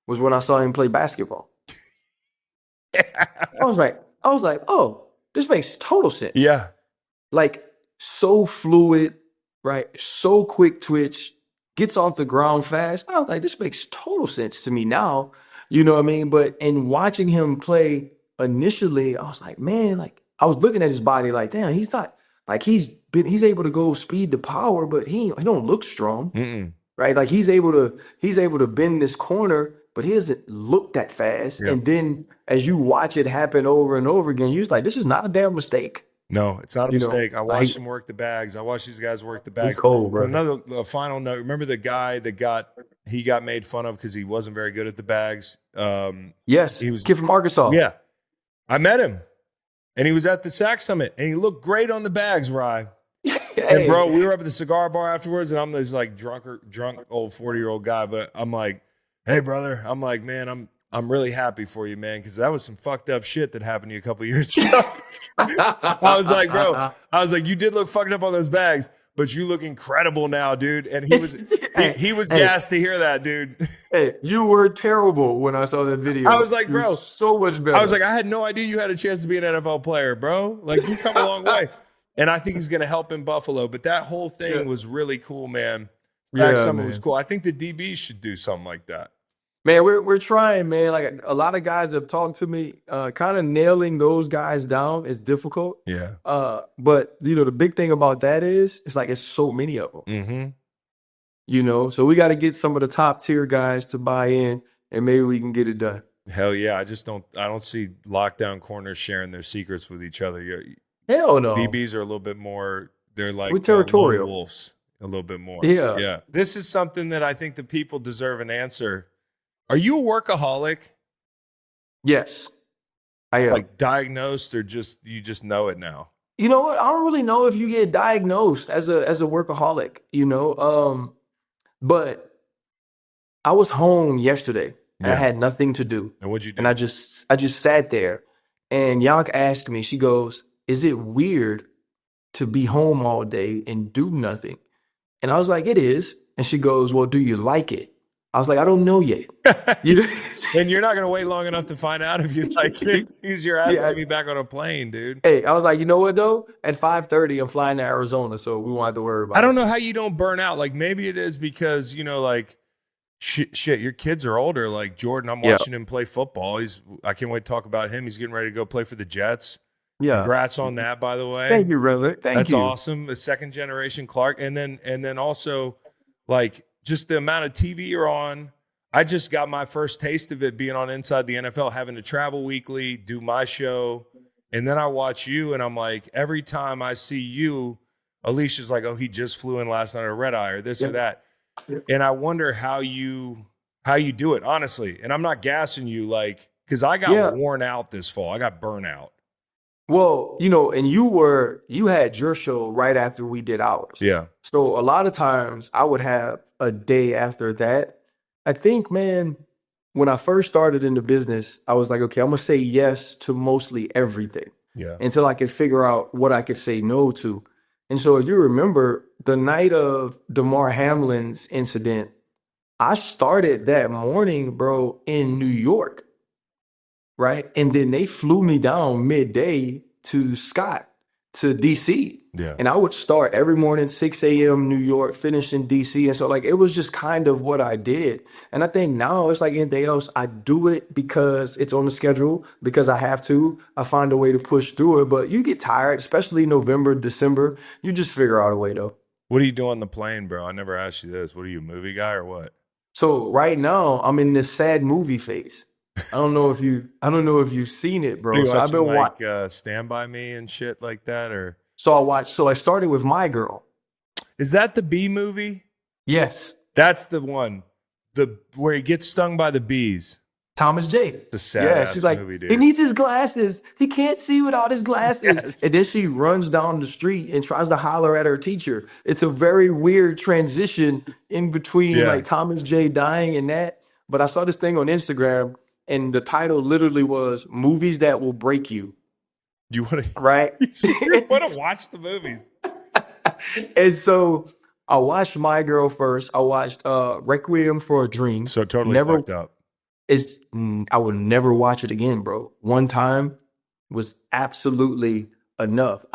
S1: was when I saw him play basketball. I was like, oh, this makes total sense.
S2: Yeah.
S1: Like, so fluid, right? So quick twitch, gets off the ground fast. I was like, this makes total sense to me now. You know what I mean? But in watching him play initially, I was like, man, like, I was looking at his body like, damn, he's not, like, he's able to go speed to power, but he don't look strong.
S2: Mm-mm.
S1: Right? Like, he's able to bend this corner, but he doesn't look that fast.
S2: Yep.
S1: And then as you watch it happen over and over again, you're just like, this is not a damn mistake.
S2: No, it's not a mistake. I watched him work the bags. I watched these guys work the bags.
S1: He's cold, bro.
S2: Another final note. Remember the guy that got made fun of because he wasn't very good at the bags?
S1: Yes, he was kid from Arkansas.
S2: Yeah. I met him. And he was at the Sack Summit. And he looked great on the bags, Rye. And bro, we were up at the cigar bar afterwards, and I'm this like drunk old 40-year-old guy, but I'm like, hey brother, I'm like, man, I'm really happy for you, man, because that was some fucked up shit that happened to you a couple years ago. I was like, bro, you did look fucked up on those bags, but you look incredible now, dude. And he was gassed to hear that, dude.
S1: Hey, you were terrible when I saw that video.
S2: I was like, bro,
S1: so much better.
S2: I was like, I had no idea you had a chance to be an NFL player, bro. Like, you've come a long way. And I think he's going to help in Buffalo. But that whole thing was really cool, man. Something was cool. I think the DBs should do something like that.
S1: Man, we're trying, man. Like, a lot of guys have talked to me. Kind of nailing those guys down is difficult.
S2: Yeah.
S1: But the big thing about that is it's like it's so many of them.
S2: Mm-hmm.
S1: So we got to get some of the top tier guys to buy in, and maybe we can get it done.
S2: Hell yeah! I don't see lockdown corners sharing their secrets with each other.
S1: Hell no.
S2: DBs are a little bit more. They're like
S1: we're territorial
S2: wolves a little bit more.
S1: Yeah.
S2: Yeah. This is something that I think the people deserve an answer. Are you a workaholic?
S1: Yes, I am.
S2: Like, diagnosed, or you just know it now?
S1: You know what? I don't really know if you get diagnosed as a workaholic. But I was home yesterday and I had nothing to do.
S2: And what'd you do?
S1: And I just sat there, and Yank asked me. She goes, "Is it weird to be home all day and do nothing?" And I was like, "It is." And she goes, "Well, do you like it?" I was like, "I don't know yet."
S2: And you're not going to wait long enough to find out if you like it. You're asking me back on a plane, dude.
S1: Hey, I was like, you know what, though? At 5:30, I'm flying to Arizona, so we won't have to worry about it.
S2: I don't know how you don't burn out. Like, maybe it is because, like, shit, your kids are older. Like, Jordan, I'm watching him play football. I can't wait to talk about him. He's getting ready to go play for the Jets.
S1: Yeah.
S2: Congrats on that, by the way.
S1: Thank you, brother.
S2: That's awesome. The second generation Clark. And then also, like, just the amount of TV you're on. I just got my first taste of it being on Inside the NFL, having to travel weekly, do my show, And then I watch you, and I'm like, every time I see you, Alicia's like, oh, he just flew in last night at Red Eye or this or that. And I wonder how you do it, honestly. And I'm not gassing you, like, because I got worn out this fall. I got burnout.
S1: Well, and you had your show right after we did ours.
S2: Yeah.
S1: So a lot of times I would have a day after that. I think, man, when I first started in the business, I was like, okay, I'm gonna say yes to mostly everything.
S2: Yeah.
S1: Until I could figure out what I could say no to. And so if you remember the night of Damar Hamlin's incident, I started that morning, bro, in New York. Right. And then they flew me down midday to Scott, to DC.
S2: Yeah.
S1: And I would start every morning, 6 a.m. New York, finish in DC. And so, like, it was just kind of what I did. And I think now it's like anything else. I do it because it's on the schedule, because I have to. I find a way to push through it. But you get tired, especially November, December. You just figure out a way, though.
S2: What do you do on the plane, bro? I never asked you this. What are you, a movie guy or what?
S1: So right now, I'm in this sad movie phase. I don't know if you've seen it, bro.
S2: So
S1: I've been
S2: like Stand By Me and shit like that, or
S1: so I started with My Girl.
S2: Is that the bee movie?
S1: Yes.
S2: That's the one. Where he gets stung by the bees.
S1: Thomas J.
S2: It's a sad
S1: she's like,
S2: movie, dude.
S1: He needs his glasses. He can't see without his glasses.
S2: Yes.
S1: And then she runs down the street and tries to holler at her teacher. It's a very weird transition in between like Thomas J dying and that. But I saw this thing on Instagram, and the title literally was "Movies That Will Break You."
S2: You want to
S1: right?
S2: You want to watch the movies?
S1: And so I watched My Girl first. I watched Requiem for a Dream.
S2: So totally fucked up.
S1: I would never watch it again, bro. One time was absolutely enough.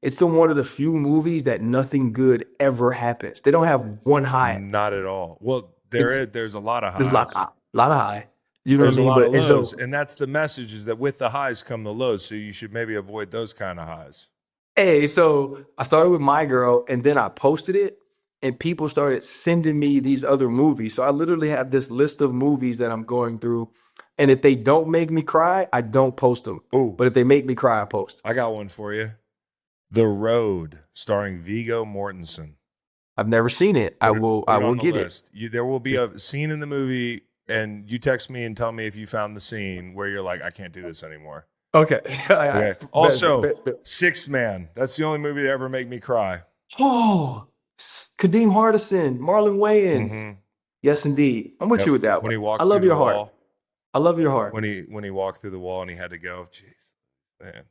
S1: It's still one of the few movies that nothing good ever happens. They don't have one high.
S2: Not at all. Well, there's a lot of highs.
S1: There's a lot of high. You know
S2: there's
S1: what I mean?
S2: A lot of lows, and that's the message, is that with the highs come the lows. So you should maybe avoid those kind of highs.
S1: Hey, so I started with My Girl, and then I posted it, and people started sending me these other movies. So I literally have this list of movies that I'm going through, and if they don't make me cry, I don't post them.
S2: Ooh.
S1: But if they make me cry, I post.
S2: I got one for you. The Road, starring Viggo Mortensen.
S1: I've never seen it. I will get it.
S2: There will be a scene in the movie, and you text me and tell me if you found the scene where you're like, I can't do this anymore.
S1: Okay.
S2: Okay. Also, Sixth Man. That's the only movie to ever make me cry.
S1: Oh, Kadeem Hardison, Marlon Wayans. Mm-hmm. Yes, indeed. I'm with you with that one.
S2: When he walked
S1: I love
S2: through
S1: your
S2: the
S1: heart.
S2: wall.
S1: I love your heart.
S2: When he walked through the wall and he had to go. Jeez, man.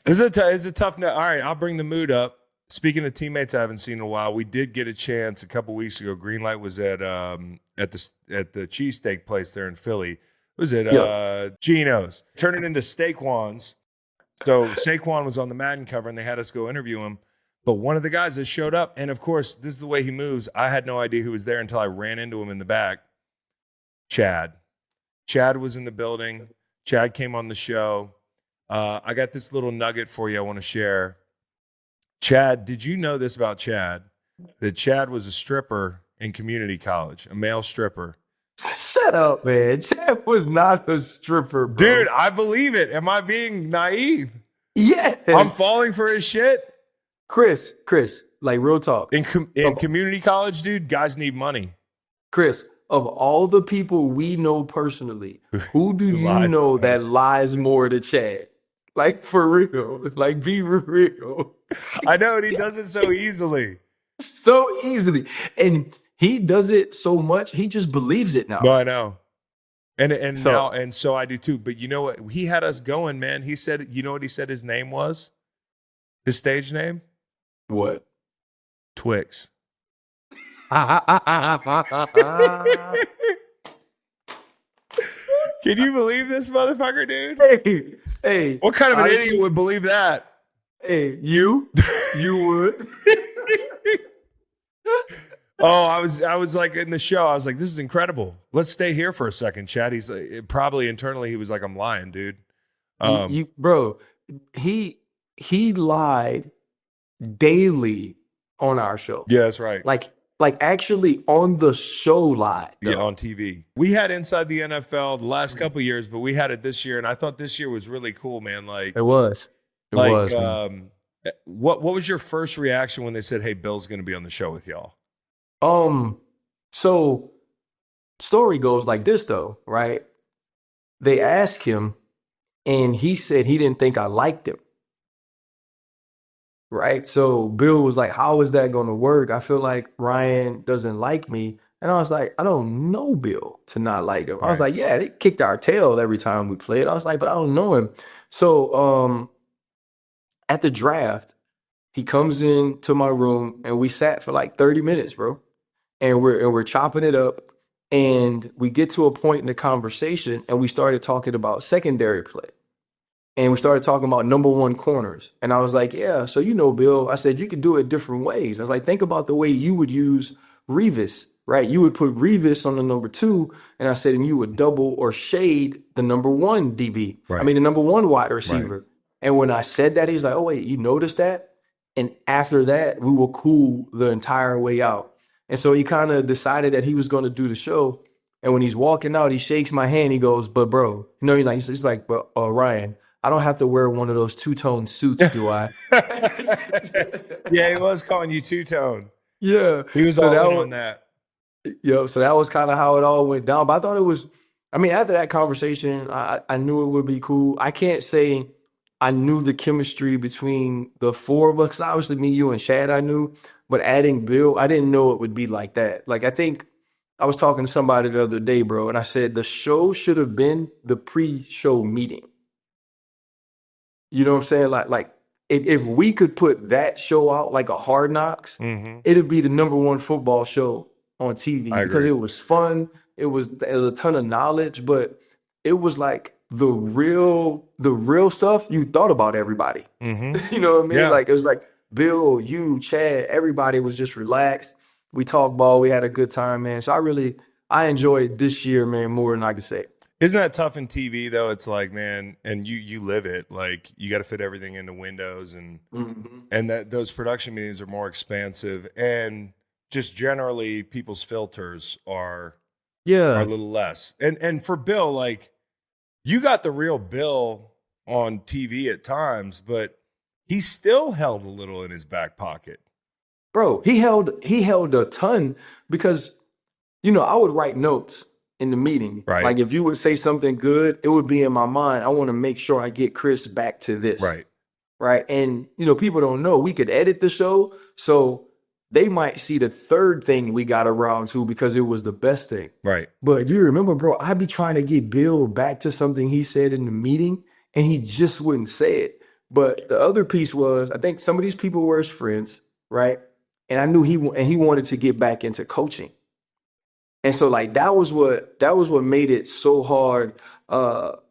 S2: It's a tough night. All right, I'll bring the mood up. Speaking of teammates I haven't seen in a while, we did get a chance a couple weeks ago. Greenlight was at the cheesesteak place there in Philly. Was it Gino's? Turned it into Steakwan's. So Saquon was on the Madden cover, and they had us go interview him. But one of the guys that showed up, and of course, this is the way he moves. I had no idea who was there until I ran into him in the back. Chad. Chad was in the building. Chad came on the show. I got this little nugget for you I want to share. Chad, did you know this about Chad? That Chad was a stripper in community college, a male stripper.
S1: Shut up, man. Chad was not a stripper, bro.
S2: Dude, I believe it. Am I being naive?
S1: Yes.
S2: I'm falling for his shit.
S1: Chris, like real talk.
S2: In community college, dude, guys need money.
S1: Chris, of all the people we know personally, who do you know that lies more to Chad? Like, for real. Like, be real.
S2: I know, and he does it so easily.
S1: So easily. And he does it so much, he just believes it now.
S2: No, I know. And so I do too. But you know what? He had us going, man. He said, you know what he said his name was? His stage name?
S1: What?
S2: Twix. Can you believe this motherfucker, dude?
S1: Hey.
S2: What kind of an idiot would believe that?
S1: Hey, you would.
S2: Oh, I was like in the show. I was like, this is incredible. Let's stay here for a second, Chad. He's like, probably internally he was like, I'm lying, dude.
S1: Bro, he lied daily on our show.
S2: Yeah, that's right.
S1: Like like actually on the show live.
S2: Yeah, on TV. We had Inside the NFL the last couple of years, but we had it this year, and I thought this year was really cool, man. Like
S1: It was. Man.
S2: What was your first reaction when they said, "Hey, Bill's going to be on the show with y'all"?
S1: So story goes like this though, right? They asked him, and he said he didn't think I liked him. Right. So Bill was like, how is that going to work? I feel like Ryan doesn't like me. And I was like, I don't know Bill to not like him. I was
S2: Right.
S1: like, yeah, they kicked our tail every time we played. I was like, but I don't know him. So at the draft, he comes into my room and we sat for like 30 minutes, bro. And we're chopping it up. And we get to a point in the conversation and we started talking about secondary play. And we started talking about number one corners. And I was like, yeah, so Bill, I said, you could do it different ways. I was like, think about the way you would use Revis, right? You would put Revis on the number 2. And I said, and you would double or shade the number 1 DB.
S2: Right.
S1: I mean, the number 1 wide receiver.
S2: Right.
S1: And when I said that, he's like, oh, wait, you noticed that? And after that, we were cool the entire way out. And so he kind of decided that he was going to do the show. And when he's walking out, he shakes my hand. He goes, but bro, he's like, but Ryan, I don't have to wear one of those two-tone suits, do I?
S2: Yeah, he was calling you two-tone.
S1: Yeah.
S2: He was all in on that.
S1: Yeah, so that was kind of how it all went down. But I thought it was, after that conversation, I knew it would be cool. I can't say I knew the chemistry between the 4 of us. Obviously, me, you, and Shad I knew. But adding Bill, I didn't know it would be like that. Like, I think I was talking to somebody the other day, bro, and I said the show should have been the pre-show meeting. You know what I'm saying? Like if we could put that show out like a Hard Knocks, it'd be the number 1 football show on TV because it was fun. It was a ton of knowledge, but it was like the real stuff. You thought about everybody. You know what I mean?
S2: Yeah.
S1: Like it was like Bill, you, Chad, everybody was just relaxed. We talked ball. We had a good time, man. So I enjoyed this year, man, more than I could say.
S2: Isn't that tough in TV though? It's like, man, and you live it. Like you got to fit everything into windows, and that those production meetings are more expansive, and just generally people's filters are a little less. And for Bill, like you got the real Bill on TV at times, but he still held a little in his back pocket.
S1: Bro, he held a ton because I would write notes in the meeting.
S2: Right.
S1: Like if you would say something good, it would be in my mind. I want to make sure I get Chris back to this.
S2: Right.
S1: Right. And, people don't know we could edit the show. So they might see the third thing we got around to because it was the best thing.
S2: Right.
S1: But you remember, bro, I'd be trying to get Bill back to something he said in the meeting and he just wouldn't say it. But the other piece was, I think some of these people were his friends. Right. And I knew he wanted to get back into coaching. And so like that was what made it so hard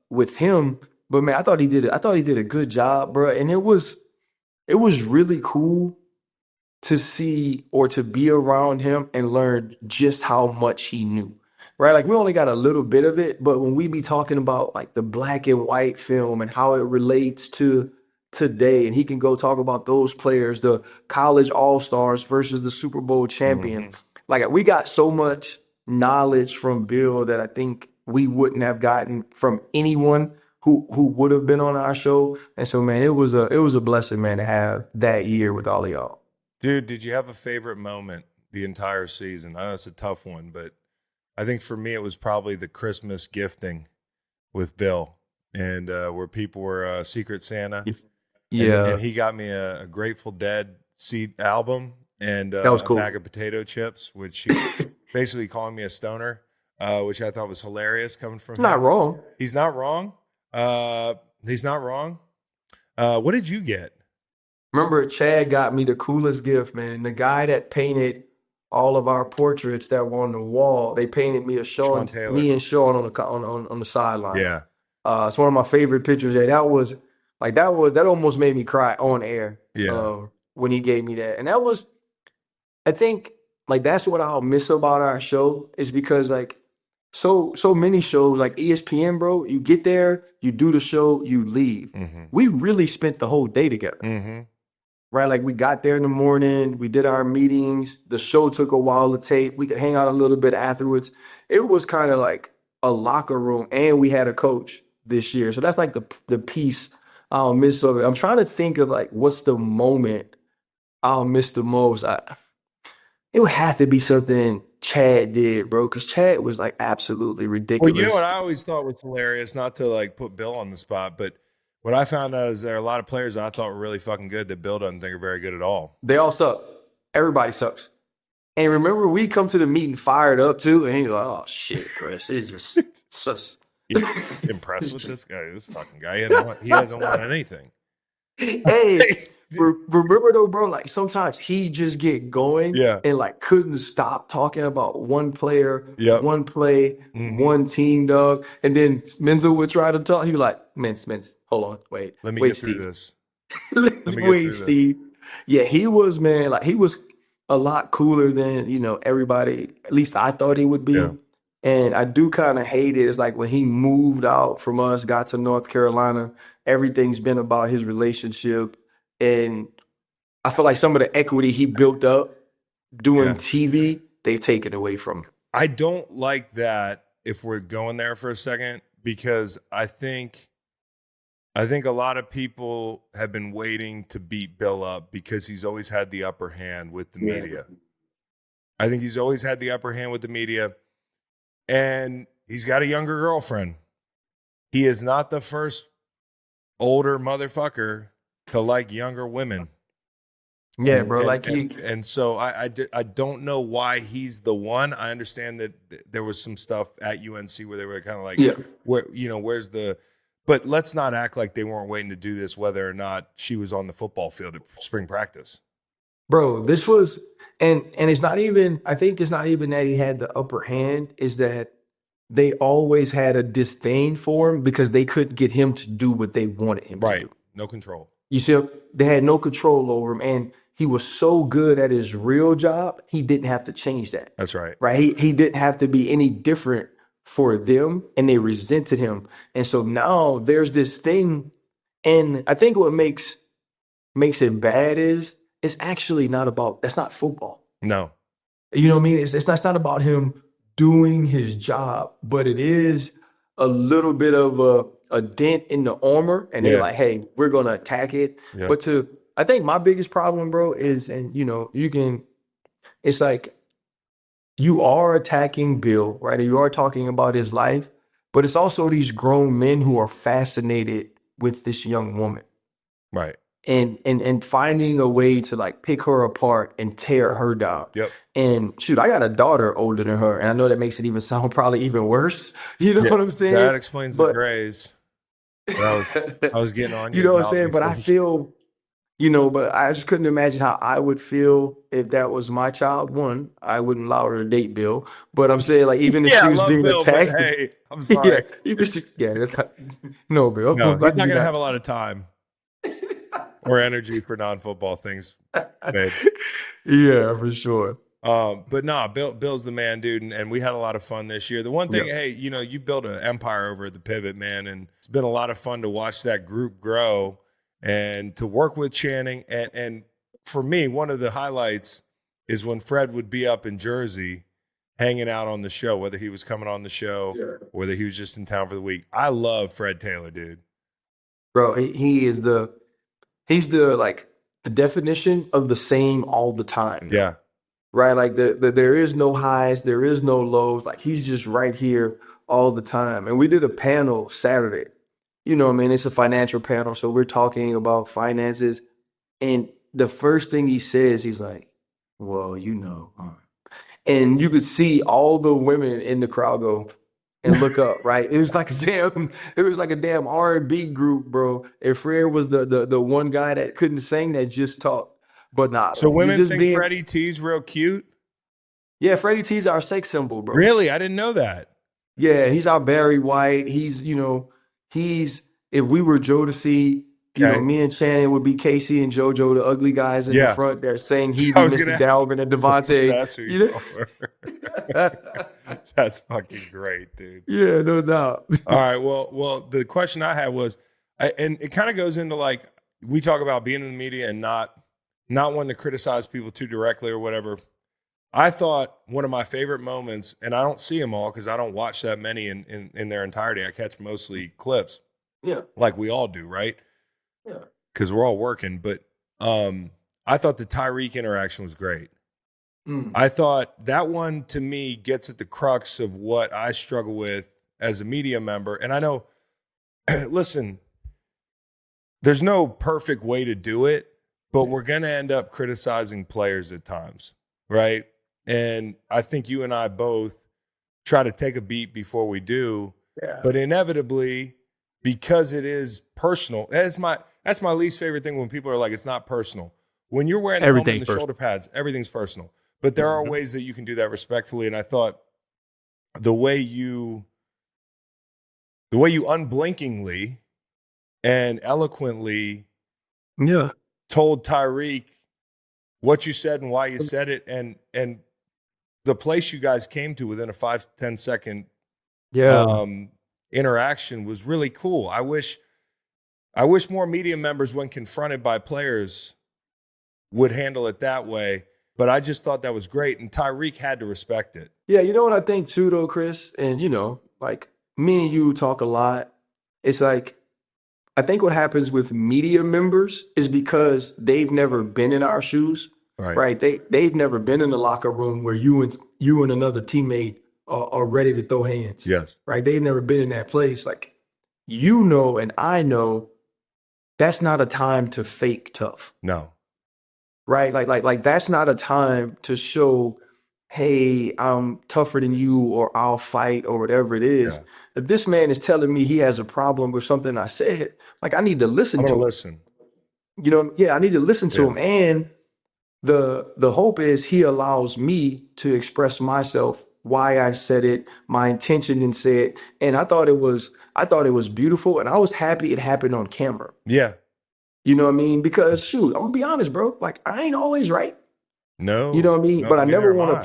S1: with him. But man, I thought he did a good job, bro. And it was really cool to see or to be around him and learn just how much he knew. Right? Like we only got a little bit of it, but when we be talking about like the black and white film and how it relates to today, and he can go talk about those players, the college all-stars versus the Super Bowl champion. Like we got so much knowledge from Bill that I think we wouldn't have gotten from anyone who would have been on our show. And so, man, it was a blessing, man, to have that year with all of y'all.
S2: Dude, did you have a favorite moment the entire season? I know it's a tough one, but I think for me it was probably the Christmas gifting with Bill and where people were Secret Santa.
S1: Yeah.
S2: And he got me a Grateful Dead seed album and
S1: that was cool.
S2: a bag of potato chips, which he basically calling me a stoner, which I thought was hilarious coming from him.
S1: Not wrong.
S2: He's not wrong. He's not wrong. What did you get?
S1: Remember, Chad got me the coolest gift, man. The guy that painted all of our portraits that were on the wall, they painted me and Sean on the sideline.
S2: Yeah.
S1: It's one of my favorite pictures. Yeah, that almost made me cry on air.
S2: Yeah.
S1: When he gave me that. And that was, I think, like that's what I'll miss about our show is because like so many shows like ESPN, bro, you get there, you do the show, you leave. We really spent the whole day together. right? Like we got there in the morning, we did our meetings. The show took a while to tape. We could hang out a little bit afterwards. It was kind of like a locker room, and we had a coach this year. So that's like the piece I'll miss of it. I'm trying to think of like what's the moment I'll miss the most. It would have to be something Chad did, bro, because Chad was like absolutely
S2: Well, you know what
S1: ridiculous.
S2: I always thought was hilarious, not to like put Bill on the spot, but what I found out is there are a lot of players I thought were really fucking good that Bill doesn't think are very good at all.
S1: They all suck. Everybody sucks. And remember, we come to the meeting fired up too, and he's like, "Oh shit, Chris, it's just sus."
S2: You impressed with this guy? This fucking guy, he hasn't won anything.
S1: Hey, remember though, bro? Like sometimes he just get going,
S2: Yeah.
S1: and like couldn't stop talking about one player,
S2: Yep.
S1: one play, one team, dog. And then Menzel would try to talk. He was like, "Mince, hold on, wait,
S2: Let me
S1: wait,
S2: get through
S1: Steve,
S2: this.
S1: Let
S2: me
S1: me
S2: get
S1: wait,
S2: through this."
S1: Steve." Yeah, he was, man. Like he was a lot cooler than everybody. At least I thought he would be.
S2: Yeah.
S1: And I do kind of hate it. It's like when he moved out from us, got to North Carolina, everything's been about his relationship. And I feel like some of the equity he built up doing
S2: Yeah.
S1: TV, they've taken away from him.
S2: I don't like that if we're going there for a second, because I think a lot of people have been waiting to beat Bill up because he's always had the upper hand with the media. I think he's always had the upper hand with the media, and he's got a younger girlfriend. He is not the first older motherfucker to like younger women.
S1: Yeah, bro. Like
S2: And so I don't know why he's the one. I understand that there was some stuff at UNC where they were kind of like,
S1: Yeah.
S2: where's the, but let's not act like they weren't waiting to do this, whether or not she was on the football field at spring practice.
S1: Bro, this was, and it's not even, I think it's not even that he had the upper hand, is that they always had a disdain for him because they couldn't get him to do what they wanted him to do.
S2: No control.
S1: You see, they had no control over him, and he was so good at his real job, he didn't have to change that.
S2: That's right.
S1: Right? He didn't have to be any different for them, and they resented him. And so now there's this thing, and I think what makes it bad is it's actually not about, that's not football.
S2: No.
S1: You know what I mean? It's not about him doing his job, but it is a little bit of a dent in the armor, and they're like, hey, we're gonna attack it.
S2: Yeah.
S1: But I think my biggest problem, bro, is, and it's like you are attacking Bill, right? And you are talking about his life, but it's also these grown men who are fascinated with this young woman.
S2: Right.
S1: And finding a way to like pick her apart and tear her down.
S2: Yep.
S1: And shoot, I got a daughter older than her, and I know that makes it even sound probably even worse. You know what I'm saying?
S2: That explains the grays. I was getting on you.
S1: You know what I'm saying? But I feel, but I just couldn't imagine how I would feel if that was my child. One, I wouldn't allow her to date Bill. But I'm saying, like, even if she was being
S2: Bill,
S1: attacked.
S2: Hey, I'm sorry.
S1: No, Bill.
S2: No, he's not going to have a lot of time or energy for non-football things, babe.
S1: Yeah, for sure.
S2: But nah, Bill's the man, dude, and we had a lot of fun this year. The one thing, hey, you built an empire over at the Pivot, man, and it's been a lot of fun to watch that group grow and to work with Channing. And for me, one of the highlights is when Fred would be up in Jersey hanging out on the show, whether he was coming on the show or whether he was just in town for the week. I love Fred Taylor, dude.
S1: Bro, he's the like the definition of the same all the time.
S2: Yeah.
S1: Right? Like there is no highs, there is no lows. Like he's just right here all the time. And we did a panel Saturday. It's a financial panel. So we're talking about finances. And the first thing he says, he's like, well, and you could see all the women in the crowd go and look up, right? It was like a damn R&B group, bro. And Fred was the one guy that couldn't sing, that just talked. But not.
S2: So women think Freddie T's real cute?
S1: Yeah, Freddie T's our sex symbol, bro.
S2: Really? I didn't know that.
S1: Yeah, he's our Barry White. He's if we were Jodeci, me and Shannon would be Casey and JoJo, the ugly guys in the front there saying he'd be Mr. Dalvin and Devontae.
S2: That's who you are. That's fucking great, dude.
S1: Yeah, no doubt.
S2: All right. Well, the question I had was, and it kind of goes into like, we talk about being in the media and not not wanting to criticize people too directly or whatever, I thought one of my favorite moments, and I don't see them all because I don't watch that many in their entirety. I catch mostly clips.
S1: Yeah.
S2: Like we all do, right?
S1: Yeah.
S2: Because we're all working. But I thought the Tyreek interaction was great. I thought that one, to me, gets at the crux of what I struggle with as a media member. And I know, listen, there's no perfect way to do it, but we're going to end up criticizing players at times, right? And I think you and I both try to take a beat before we do.
S1: Yeah.
S2: But inevitably, because it is personal, that's my least favorite thing when people are like, it's not personal. When you're wearing the helmet and the shoulder pads, everything's personal. But there are ways that you can do that respectfully. And I thought the way you unblinkingly and eloquently told Tyreek what you said and why you said it, and the place you guys came to within a 5-10 second interaction was really cool. I wish more media members, when confronted by players, would handle it that way. But I just thought that was great, and Tyreek had to respect it.
S1: Yeah, you know what I think too, though, Chris? And, like me and you talk a lot. It's like, I think what happens with media members is because they've never been in our shoes, right? They've never been in the locker room where you and another teammate are ready to throw hands.
S2: Yes.
S1: Right? They've never been in that place. Like, and I know that's not a time to fake tough.
S2: No.
S1: Right? Like that's not a time to show, hey, I'm tougher than you, or I'll fight, or whatever it is.
S2: Yeah.
S1: If this man is telling me he has a problem with something I said, like, I need to listen to him.
S2: Listen.
S1: I need to listen to him. And the hope is he allows me to express myself, why I said it, my intention in say it. And I thought it was beautiful, and I was happy it happened on camera.
S2: Yeah.
S1: You know what I mean? Because shoot, I'm gonna be honest, bro. Like, I ain't always right.
S2: No.
S1: You know what I mean?
S2: No,
S1: but I never want
S2: I.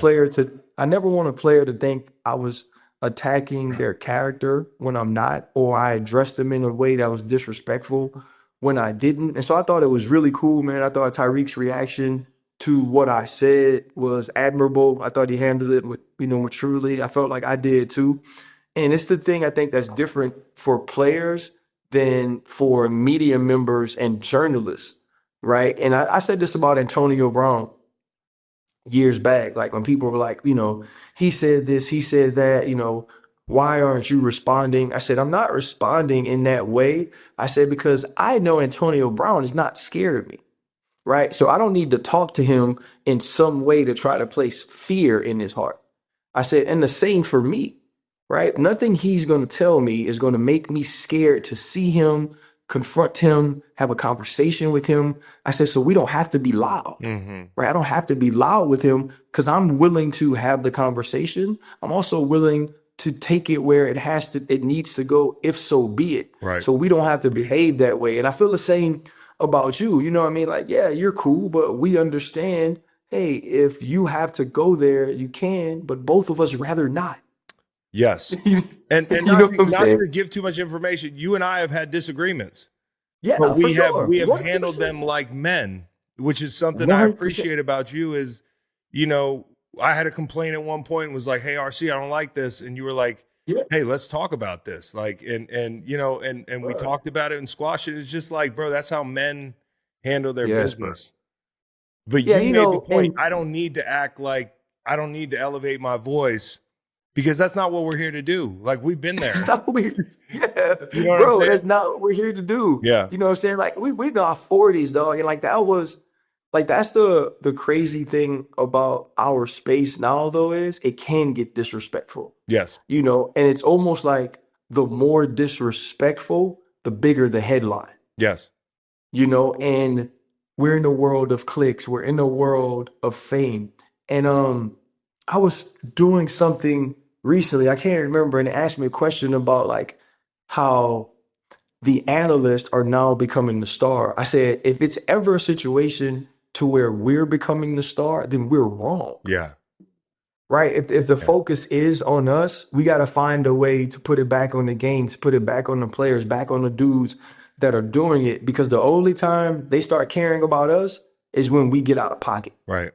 S1: I never want a player to think I was attacking their character when I'm not, or I addressed them in a way that was disrespectful when I didn't. And so I thought it was really cool, man. I thought Tyreek's reaction to what I said was admirable. I thought he handled it with truly. I felt like I did too. And it's the thing I think that's different for players than for media members and journalists, right? And I said this about Antonio Brown years back, like when people were like, he said this, he said that, why aren't you responding? I said, I'm not responding in that way. I said, because I know Antonio Brown is not scared of me, right? So I don't need to talk to him in some way to try to place fear in his heart. I said, and the same for me, right? Nothing he's going to tell me is going to make me scared to see him, confront him, have a conversation with him. I said, so we don't have to be loud, right? I don't have to be loud with him because I'm willing to have the conversation. I'm also willing to take it where it needs to go, if so be it.
S2: Right.
S1: So we don't have to behave that way. And I feel the same about you. You know what I mean? Like, yeah, you're cool, but we understand, hey, if you have to go there, you can, but both of us rather not.
S2: Yes. And not to give too much information, you and I have had disagreements.
S1: Yeah,
S2: but we have
S1: 100%.
S2: handled them like men, which is something I appreciate about you is, I had a complaint at one point and was like, hey, RC, I don't like this. And you were like, hey, let's talk about this. Like, and we talked about it and squashed it. It's just like, bro, that's how men handle their business. Bro. But you made the point. I don't need to act like, I don't need to elevate my voice. Because that's not what we're here to do. Like, we've been there.
S1: That's not what that's not what we're here to do.
S2: Yeah.
S1: You know what I'm saying? Like, we're in our 40s, dog. And that's the crazy thing about our space now, though, is it can get disrespectful.
S2: Yes.
S1: And it's almost like the more disrespectful, the bigger the headline.
S2: Yes.
S1: And we're in the world of clicks. We're in the world of fame. And I was doing something recently, I can't remember, and it asked me a question about like how the analysts are now becoming the star. I said, if it's ever a situation to where we're becoming the star, then we're wrong.
S2: Yeah.
S1: Right? If the focus is on us, we got to find a way to put it back on the game, to put it back on the players, back on the dudes that are doing it. Because the only time they start caring about us is when we get out of pocket.
S2: Right.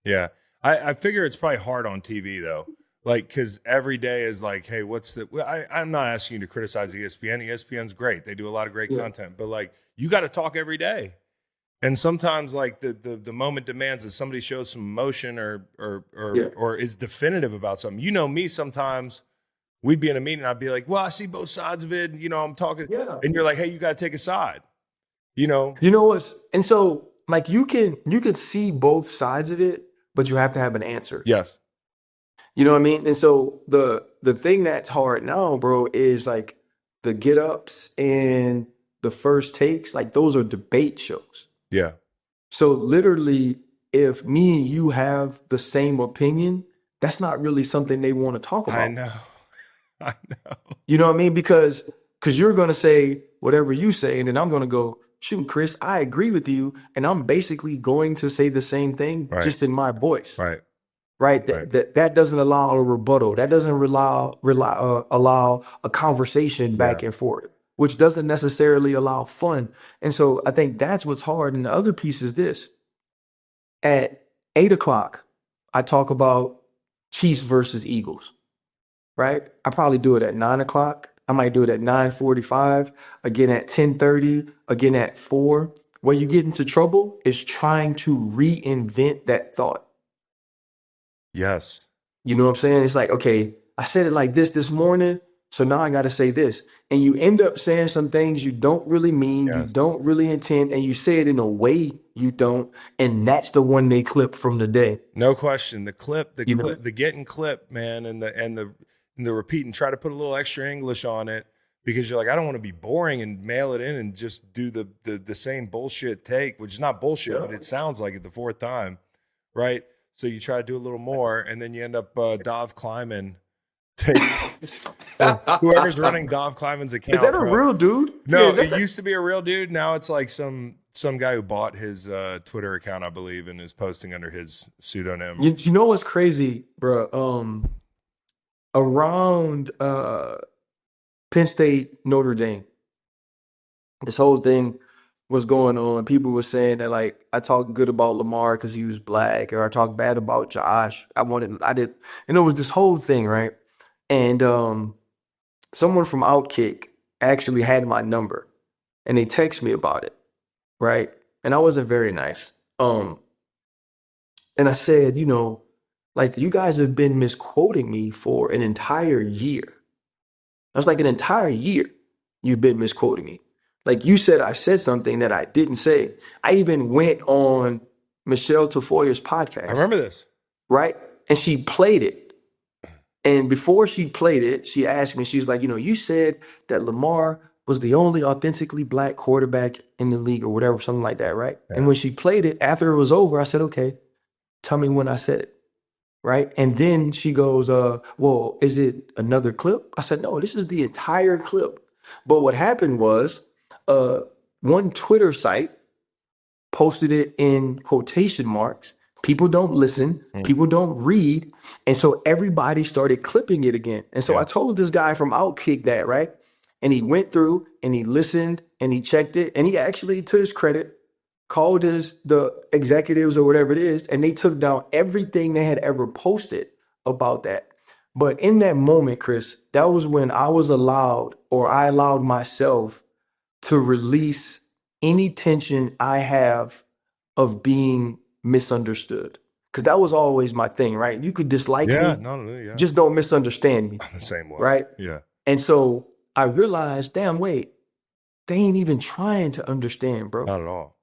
S2: Yeah. I figure it's probably hard on TV though. Like, because every day is like, hey, what's the? I'm not asking you to criticize ESPN. ESPN's great. They do a lot of great content, but like, you got to talk every day. And sometimes, like the moment demands that somebody shows some emotion or is definitive about something. You know me, sometimes we'd be in a meeting, I'd be like, "Well, I see both sides of it." You know, I'm talking, and you're like, "Hey, you got to take a side." You know
S1: what's, and so like you can see both sides of it, but you have to have an answer.
S2: Yes.
S1: You know what I mean? And so the thing that's hard now, bro, is like the get ups and the first takes. Like those are debate shows.
S2: Yeah.
S1: So literally, if me and you have the same opinion, that's not really something they want to talk about.
S2: I know.
S1: You know what I mean? Because you're going to say whatever you say, and then I'm going to go, shoot, Chris, I agree with you. And I'm basically going to say the same thing, just in my voice. Right. That doesn't allow a rebuttal. That doesn't allow a conversation back and forth, which doesn't necessarily allow fun. And so I think that's what's hard. And the other piece is this. At 8:00, I talk about Chiefs versus Eagles, right? I probably do it at 9:00. I might do it at 9:45, again at 10:30, again at 4. Where you get into trouble is trying to reinvent that thought.
S2: Yes.
S1: You know what I'm saying? It's like, okay, I said it like this morning, so now I got to say this. And you end up saying some things you don't really mean, you don't really intend, and you say it in a way you don't, and that's the one they clip from the day.
S2: No question. The clip, the getting clipped, man, and the repeat, and try to put a little extra English on it because you're like, I don't want to be boring and mail it in and just do the same bullshit take, which is not bullshit, but it sounds like it the fourth time, right? So you try to do a little more, and then you end up Dov Kleiman. Whoever's running Dov Kleiman's account.
S1: Is that a real dude?
S2: No, it used to be a real dude. Now it's like some guy who bought his Twitter account, I believe, and is posting under his pseudonym.
S1: You know what's crazy, bro? Around Penn State, Notre Dame, this whole thing was going on. People were saying that, like, I talked good about Lamar because he was black, or I talked bad about Josh. I did, and it was this whole thing, right? And someone from Outkick actually had my number, and they texted me about it, right? And I wasn't very nice. And I said, you know, like, you guys have been misquoting me for an entire year. That's like an entire year you've been misquoting me. Like, you said I said something that I didn't say. I even went on Michelle Tafoya's podcast.
S2: I remember this.
S1: Right? And she played it. And before she played it, she asked me, she's like, you know, you said that Lamar was the only authentically black quarterback in the league or whatever, something like that, right? Yeah. And when she played it, after it was over, I said, okay, tell me when I said it. Right? And then she goes, well, is it another clip? I said, no, this is the entire clip. But what happened was, one Twitter site posted it in quotation marks. People don't listen. People don't read. And so everybody started clipping it again. And so I told this guy from Outkick that, right? And he went through and he listened and he checked it. And he actually, to his credit, called the executives or whatever it is, and they took down everything they had ever posted about that. But in that moment, Chris, that was when I allowed myself to release any tension I have of being misunderstood. Because that was always my thing, right? You could dislike me, just don't misunderstand me.
S2: I'm the same way.
S1: Right?
S2: Yeah.
S1: And so I realized, damn, wait, they ain't even trying to understand, bro.
S2: Not at all.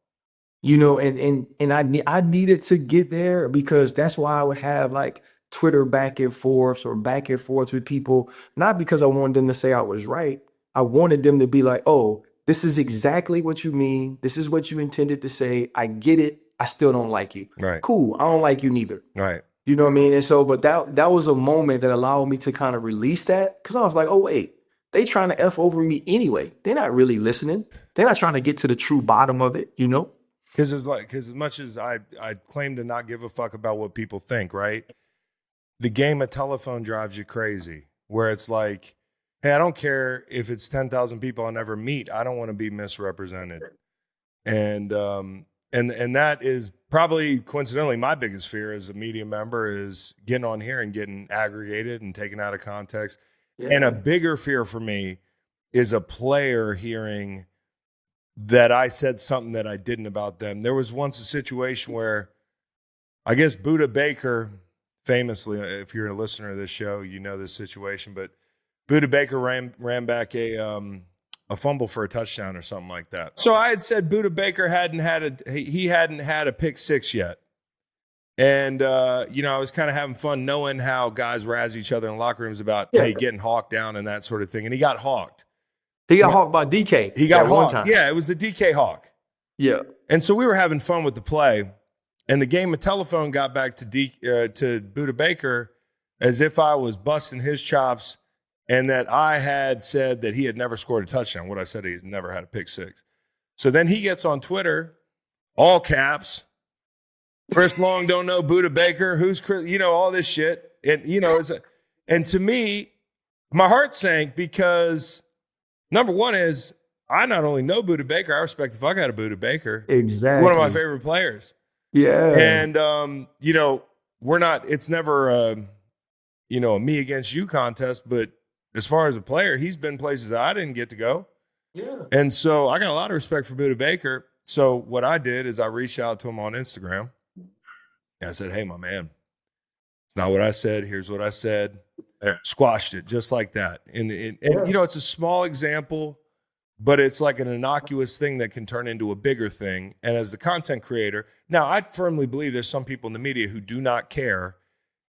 S1: You know, and I needed to get there, because that's why I would have like Twitter back and forths with people, not because I wanted them to say I was right. I wanted them to be like, oh, this is exactly what you mean. This is what you intended to say. I get it. I still don't like you.
S2: Right.
S1: Cool. I don't like you neither.
S2: Right.
S1: You know what I mean? And so, but that was a moment that allowed me to kind of release that, because I was like, oh, wait, they trying to F over me anyway. They're not really listening. They're not trying to get to the true bottom of it, you know?
S2: Because as much as I claim to not give a fuck about what people think, right? The game of telephone drives you crazy, where it's like, hey, I don't care if it's 10,000 people I'll never meet. I don't want to be misrepresented. And And that is probably coincidentally my biggest fear as a media member is getting on here and getting aggregated and taken out of context. Yeah. And a bigger fear for me is a player hearing that I said something that I didn't about them. There was once a situation where I guess Buda Baker, famously, if you're a listener of this show, you know this situation, but Buda Baker ran back a fumble for a touchdown or something like that. So I had said Buda Baker hadn't had a pick six yet. And, I was kind of having fun knowing how guys razz each other in locker rooms about, hey, getting hawked down and that sort of thing. And he got hawked.
S1: He got hawked by DK.
S2: He got hawked. One time. Yeah, it was the DK hawk.
S1: Yeah.
S2: And so we were having fun with the play. And the game of telephone got back to Buda Baker as if I was busting his chops and that I had said that he had never scored a touchdown. What I said, he's never had a pick six. So then he gets on Twitter, all caps, Chris Long don't know Buda Baker, who's Chris, all this shit. And, and to me, my heart sank because number one is I not only know Buda Baker, I respect the fuck out of Buda Baker.
S1: Exactly.
S2: One of my favorite players.
S1: Yeah.
S2: And, we're not, it's never, a me against you contest, but as far as a player, he's been places that I didn't get to go.
S1: Yeah.
S2: And so I got a lot of respect for Buda Baker. So what I did is I reached out to him on Instagram and I said, hey, my man, it's not what I said. Here's what I said. Squashed it just like that. And it's a small example, but it's like an innocuous thing that can turn into a bigger thing. And as the content creator, now I firmly believe there's some people in the media who do not care.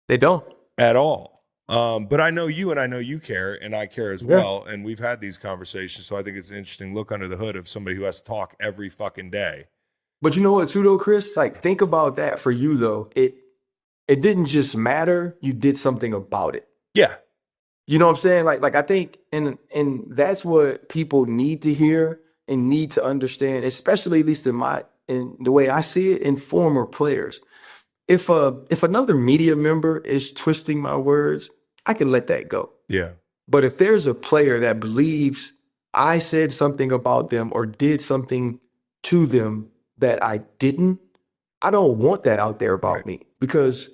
S1: They don't.
S2: At all. But I know you and I know you care and I care as well. And we've had these conversations. So I think it's an interesting look under the hood of somebody who has to talk every fucking day. But
S1: you know what, too, though, Chris? Like, think about that for you, though. It didn't just matter. You did something about it.
S2: Yeah.
S1: You know what I'm saying? Like I think, and that's what people need to hear and need to understand, especially at least in the way I see it, in former players. If another media member is twisting my words, I can let that go.
S2: Yeah.
S1: But if there's a player that believes I said something about them or did something to them that I didn't, I don't want that out there about me because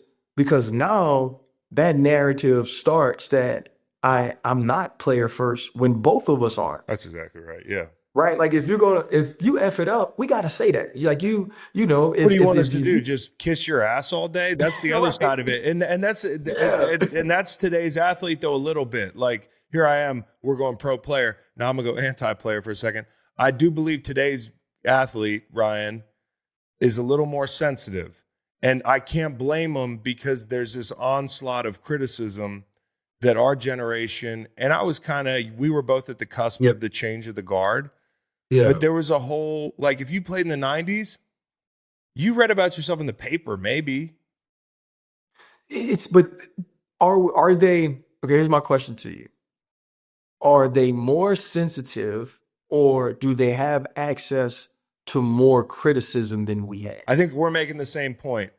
S1: now that narrative starts that I'm not player first when both of us aren't.
S2: That's exactly right. Yeah.
S1: Right? Like if you F it up, we got to say that. Like if,
S2: what do you want us to do? Just kiss your ass all day? That's the other side of it. And that's and that's today's athlete though a little bit. Like here I am, we're going pro player. Now I'm going to go anti-player for a second. I do believe today's athlete, Ryan, is a little more sensitive. And I can't blame them because there's this onslaught of criticism that our generation, and we were both at the cusp of the change of the guard. Yeah. But there was a whole, like if you played in the 90s, you read about yourself in the paper, maybe.
S1: But are they, okay, here's my question to you. Are they more sensitive or do they have access to more criticism than we had?
S2: I think we're making the same point.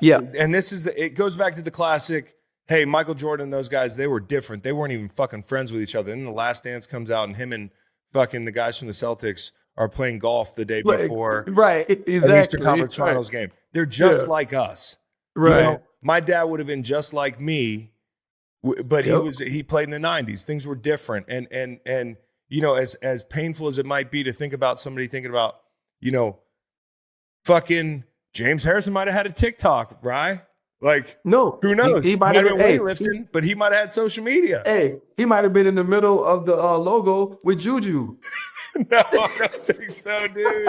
S1: Yeah.
S2: And it goes back to the classic, hey, Michael Jordan and those guys, they were different. They weren't even fucking friends with each other. And then The Last Dance comes out and him and fucking the guys from the Celtics are playing golf the day before.
S1: Right, exactly.
S2: An Eastern Conference Finals game. They're just like us.
S1: Right.
S2: My dad would have been just like me, but he played in the 90s. Things were different. And as painful as it might be to think about somebody thinking about, fucking James Harrison might have had a TikTok, right? Like,
S1: no,
S2: who knows?
S1: He might have been
S2: weightlifting, but he might have had social media.
S1: Hey, he might have been in the middle of the logo with Juju.
S2: No, I don't think so, dude.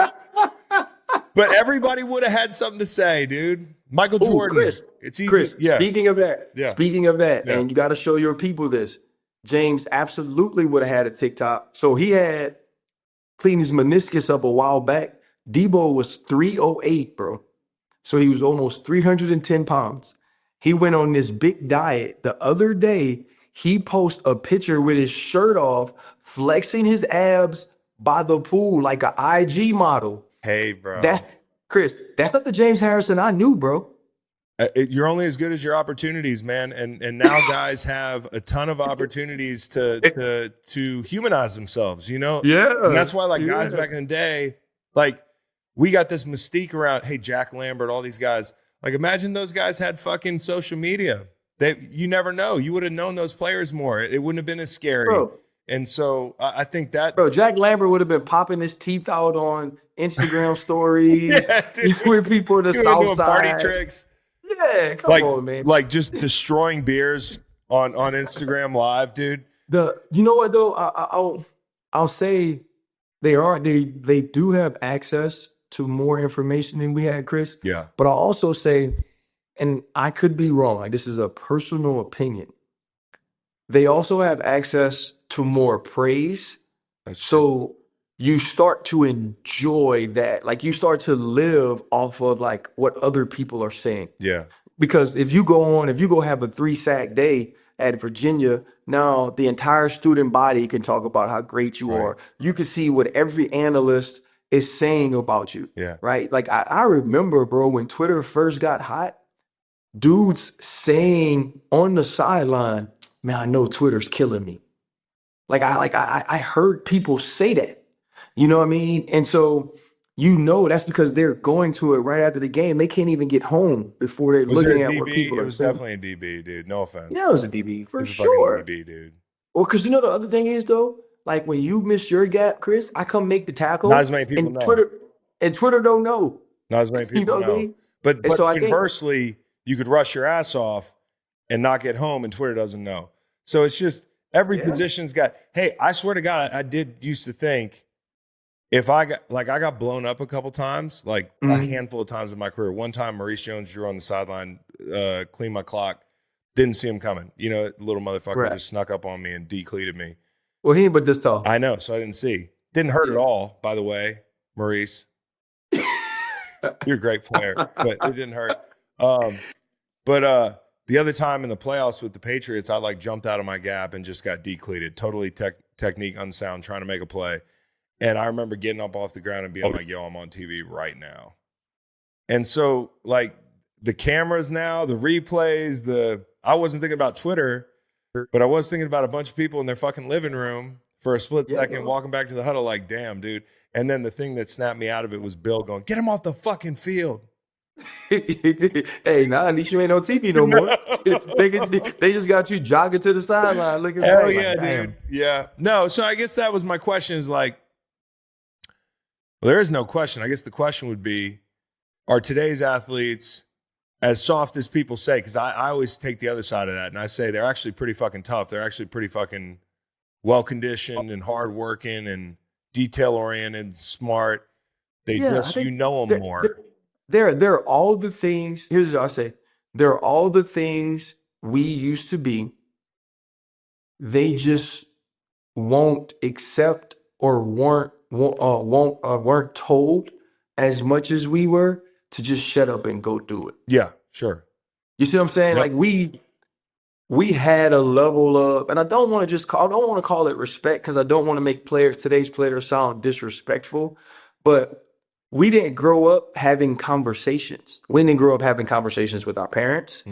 S2: But everybody would have had something to say, dude. Michael Jordan.
S1: Chris,
S2: it's easy.
S1: Chris,
S2: yeah.
S1: Speaking of that, and you got to show your people this. James absolutely would have had a TikTok. So he had cleaned his meniscus up a while back. Debo was 308, bro. So he was almost 310 pounds. He went on this big diet. The other day, he posted a picture with his shirt off, flexing his abs by the pool like an IG model.
S2: Hey, bro.
S1: That's not the James Harrison I knew, bro.
S2: You're only as good as your opportunities, man. And now guys have a ton of opportunities to humanize themselves,
S1: Yeah.
S2: And that's why, guys back in the day, we got this mystique around, hey, Jack Lambert, all these guys. Like, imagine those guys had fucking social media. You never know. You would have known those players more. It wouldn't have been as scary.
S1: Bro.
S2: And so I think that.
S1: Bro, Jack Lambert would have been popping his teeth out on Instagram stories with people in the South Side.
S2: Party tricks.
S1: Yeah, come on, man.
S2: Like just destroying beers on Instagram Live, dude.
S1: You know what though? I'll say they do have access to more information than we had, Chris.
S2: Yeah.
S1: But I'll also say, and I could be wrong, like this is a personal opinion. They also have access to more praise. So you start to enjoy that. Like you start to live off of like what other people are saying.
S2: Yeah.
S1: Because if you go have a 3-sack day at Virginia, now the entire student body can talk about how great you are. You can see what every analyst is saying about you.
S2: Yeah.
S1: Right. Like I remember, bro, when Twitter first got hot, dudes saying on the sideline, man, I know Twitter's killing me. I heard people say that, you know what I mean? And so, that's because they're going to it right after the game. They can't even get home before they're looking at what people are saying.
S2: It was definitely a DB, dude. No offense.
S1: Yeah, it was a DB for sure.
S2: DB, dude.
S1: Or because the other thing is though, like when you miss your gap, Chris, I come make the tackle.
S2: Not as many people know.
S1: Twitter don't know.
S2: Not as many people
S1: know.
S2: What I mean? But so conversely, you could rush your ass off and not get home, and Twitter doesn't know. So it's just every position's got. Hey, I swear to God, I did used to think if I got blown up a couple times, like a handful of times in my career. One time, Maurice Jones-Drew on the sideline, cleaned my clock. Didn't see him coming. Little motherfucker just snuck up on me and decleated me.
S1: Well, he ain't but this tall.
S2: I know, so I didn't see. Didn't hurt at all, by the way, Maurice. You're a great player, but it didn't hurt. But the other time in the playoffs with the Patriots, I jumped out of my gap and just got decleated. Totally technique unsound, trying to make a play. And I remember getting up off the ground and being like, yo, I'm on TV right now. And so the cameras now, the replays, I wasn't thinking about Twitter, but I was thinking about a bunch of people in their fucking living room for a split second, walking back to the huddle like, damn, dude. And then the thing that snapped me out of it was Bill going, get him off the fucking field.
S1: Hey, at least you ain't on TV no more. They just got you jogging to the sideline looking back.
S2: Hell yeah, dude. Yeah. No, so I guess that was my question is well, there is no question. I guess the question would be, are today's athletes as soft as people say? Because I always take the other side of that, and I say they're actually pretty fucking tough. They're actually pretty fucking well-conditioned and hardworking and detail-oriented, smart. They just, them more.
S1: They're all the things. Here's what I say. They're all the things we used to be. They just won't accept or weren't told as much as we were to just shut up and go do it.
S2: Yeah, sure.
S1: You see what I'm saying?
S2: Yep.
S1: Like we had a level of, and I don't want to call it respect because I don't want to make today's players sound disrespectful, but we didn't grow up having conversations. We didn't grow up having conversations with our parents,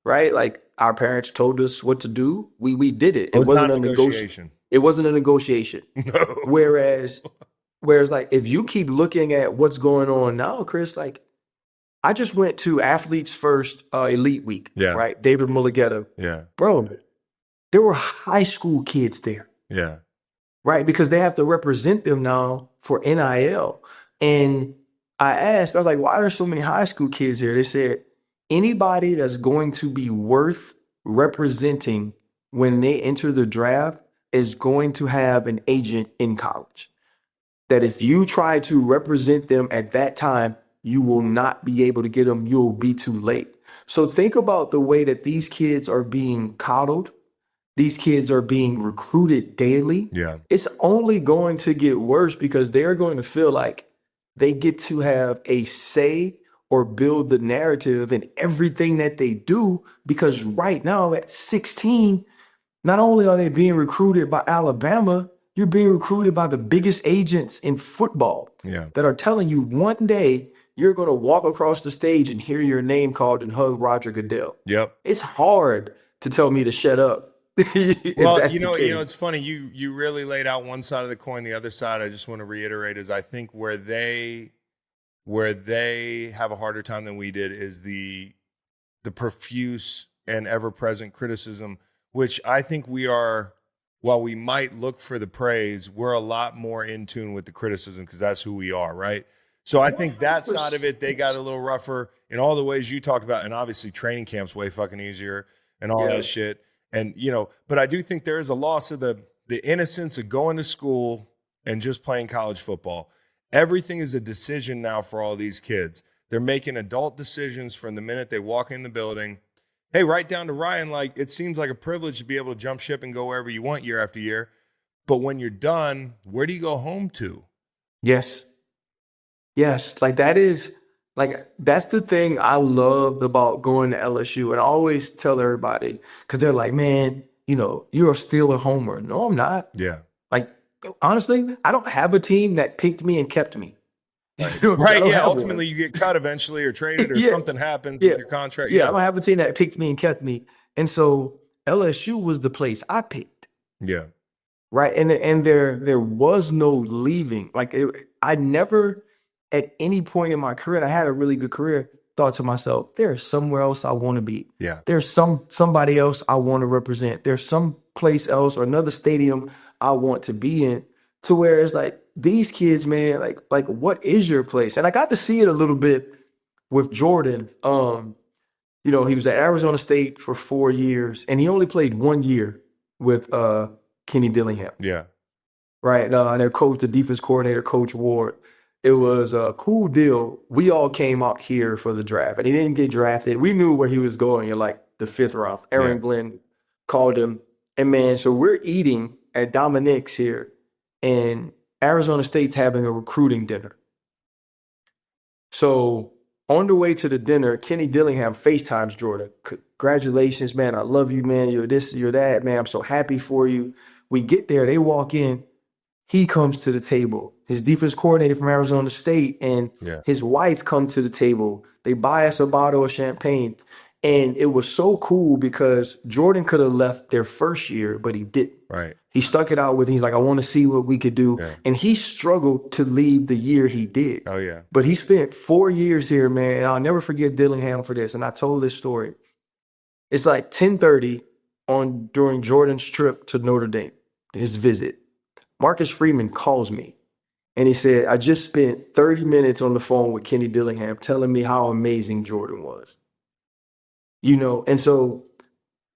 S1: right? Like our parents told us what to do. We did it. It wasn't a negotiation. It wasn't a negotiation.
S2: No.
S1: Whereas like if you keep looking at what's going on now, Chris, like I just went to Athletes First Elite Week, right? David Mulligetta.
S2: Yeah.
S1: Bro, there were high school kids there.
S2: Yeah.
S1: Right? Because they have to represent them now for NIL. And I was like, why are there so many high school kids here? They said, anybody that's going to be worth representing when they enter the draft is going to have an agent in college. That if you try to represent them at that time, you will not be able to get them. You'll be too late. So think about the way that these kids are being coddled. These kids are being recruited daily.
S2: Yeah.
S1: It's only going to get worse because they're going to feel like they get to have a say or build the narrative in everything that they do. Because right now at 16, not only are they being recruited by Alabama, you're being recruited by the biggest agents in football that are telling you one day you're going to walk across the stage and hear your name called and hug Roger Goodell.
S2: Yep.
S1: It's hard to tell me to shut up.
S2: Well, it's funny. You really laid out one side of the coin. The other side, I just want to reiterate, is I think where where they have a harder time than we did is the profuse and ever-present criticism, which I think we are, while we might look for the praise, we're a lot more in tune with the criticism because that's who we are, right? So I think that side of it, they got a little rougher in all the ways you talked about, and obviously training camp's way fucking easier and all that shit. And, but I do think there is a loss of the innocence of going to school and just playing college football. Everything is a decision now for all these kids. They're making adult decisions from the minute they walk in the building. Hey, right down to Ryan, like, it seems like a privilege to be able to jump ship and go wherever you want year after year. But when you're done, where do you go home to?
S1: Yes. Like that's the thing I loved about going to LSU. And I always tell everybody, because they're like, man, you're still a homer. No, I'm not.
S2: Yeah.
S1: Like, honestly, I don't have a team that picked me and kept me.
S2: Right, yeah. Ultimately, you get cut eventually or traded or something happens with your contract.
S1: Yeah, I don't have a team that picked me and kept me. And so LSU was the place I picked.
S2: Yeah.
S1: Right. And there was no leaving. Like, I never at any point in my career, and I had a really good career, thought to myself, there's somewhere else I want to be.
S2: Yeah.
S1: There's somebody else I want to represent. There's some place else or another stadium I want to be in, to where it's like, these kids, man, like what is your place? And I got to see it a little bit with Jordan. He was at Arizona State for 4 years, and he only played 1 year with Kenny Dillingham.
S2: Yeah.
S1: Right. And their coach, the defense coordinator, Coach Ward. It was a cool deal. We all came out here for the draft, and he didn't get drafted. We knew where he was going in like the 5th round. Aaron Glenn called him. And man, so we're eating at Dominic's here, and Arizona State's having a recruiting dinner. So on the way to the dinner, Kenny Dillingham FaceTimes Jordan. Congratulations, man. I love you, man. You're this, you're that, man. I'm so happy for you. We get there. They walk in. He comes to the table. His defense coordinator from Arizona State and his wife come to the table. They buy us a bottle of champagne. And it was so cool because Jordan could have left their first year, but he didn't.
S2: Right.
S1: He stuck it out with, he's like, I want to see what we could do. Yeah. And he struggled to leave the year he did.
S2: Oh, yeah.
S1: But he spent 4 years here, man. And I'll never forget Dillingham for this. And I told this story. It's like 10:30 during Jordan's trip to Notre Dame, his visit. Marcus Freeman calls me. And he said, I just spent 30 minutes on the phone with Kenny Dillingham telling me how amazing Jordan was. And so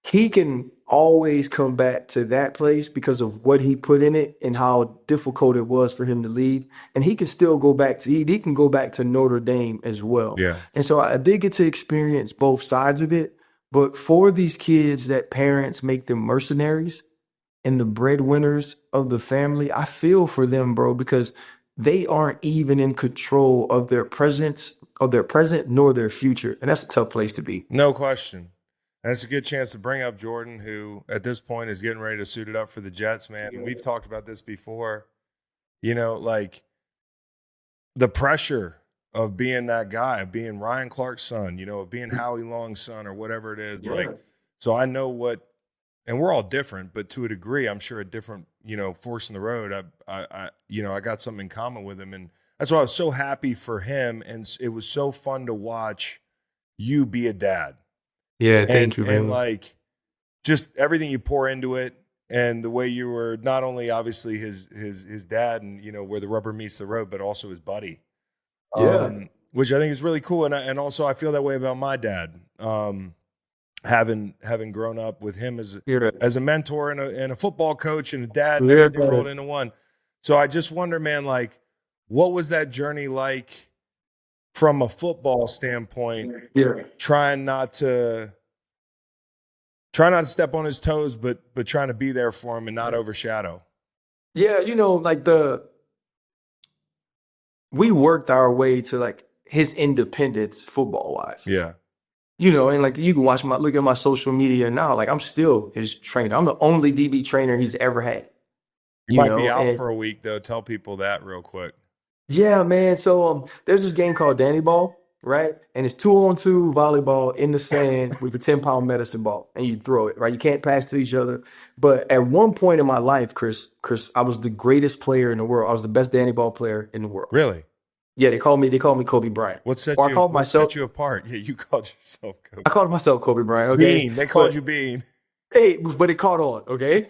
S1: he can always come back to that place because of what he put in it and how difficult it was for him to leave. And he can still go back he can go back to Notre Dame as well.
S2: Yeah.
S1: And so I did get to experience both sides of it. But for these kids that parents make them mercenaries and the breadwinners of the family, I feel for them, bro, because they aren't even in control of their present nor their future. And that's a tough place to be.
S2: No question. And it's a good chance to bring up Jordan, who at this point is getting ready to suit it up for the Jets, man. And we've talked about this before. Like the pressure of being that guy, of being Ryan Clark's son, of being Howie Long's son or whatever it is.
S1: Yeah.
S2: So I know and we're all different, but to a degree, I'm sure at different, forks in the road, I got something in common with him. And that's why I was so happy for him. And it was so fun to watch you be a dad.
S1: Yeah, thank you, man.
S2: And like just everything you pour into it, and the way you were not only obviously his dad, and where the rubber meets the road, but also his buddy.
S1: Yeah,
S2: which I think is really cool, and also I feel that way about my dad. Having grown up with him as a mentor and a football coach and a dad, and everything rolled into one. So I just wonder, man, like, what was that journey like? From a football standpoint, trying not to step on his toes, but trying to be there for him and not overshadow. Yeah,
S1: we worked our way to like his independence football wise.
S2: Yeah.
S1: And like you can look at my social media now, like I'm still his trainer. I'm the only DB trainer he's ever had.
S2: You might be out for a week though. Tell people that real quick.
S1: Yeah, man. So there's this game called Danny Ball, right? And it's 2-on-2 volleyball in the sand with a 10-pound medicine ball, and you throw it, right? You can't pass to each other. But at one point in my life, Chris, I was the greatest player in the world. I was the best Danny Ball player in the world.
S2: Really?
S1: Yeah, they call me Kobe Bryant.
S2: What set
S1: Or
S2: what set you apart? Yeah, you called yourself Kobe.
S1: I called myself Kobe Bryant, okay?
S2: Bean. They called you Bean.
S1: Hey, but it caught on, okay?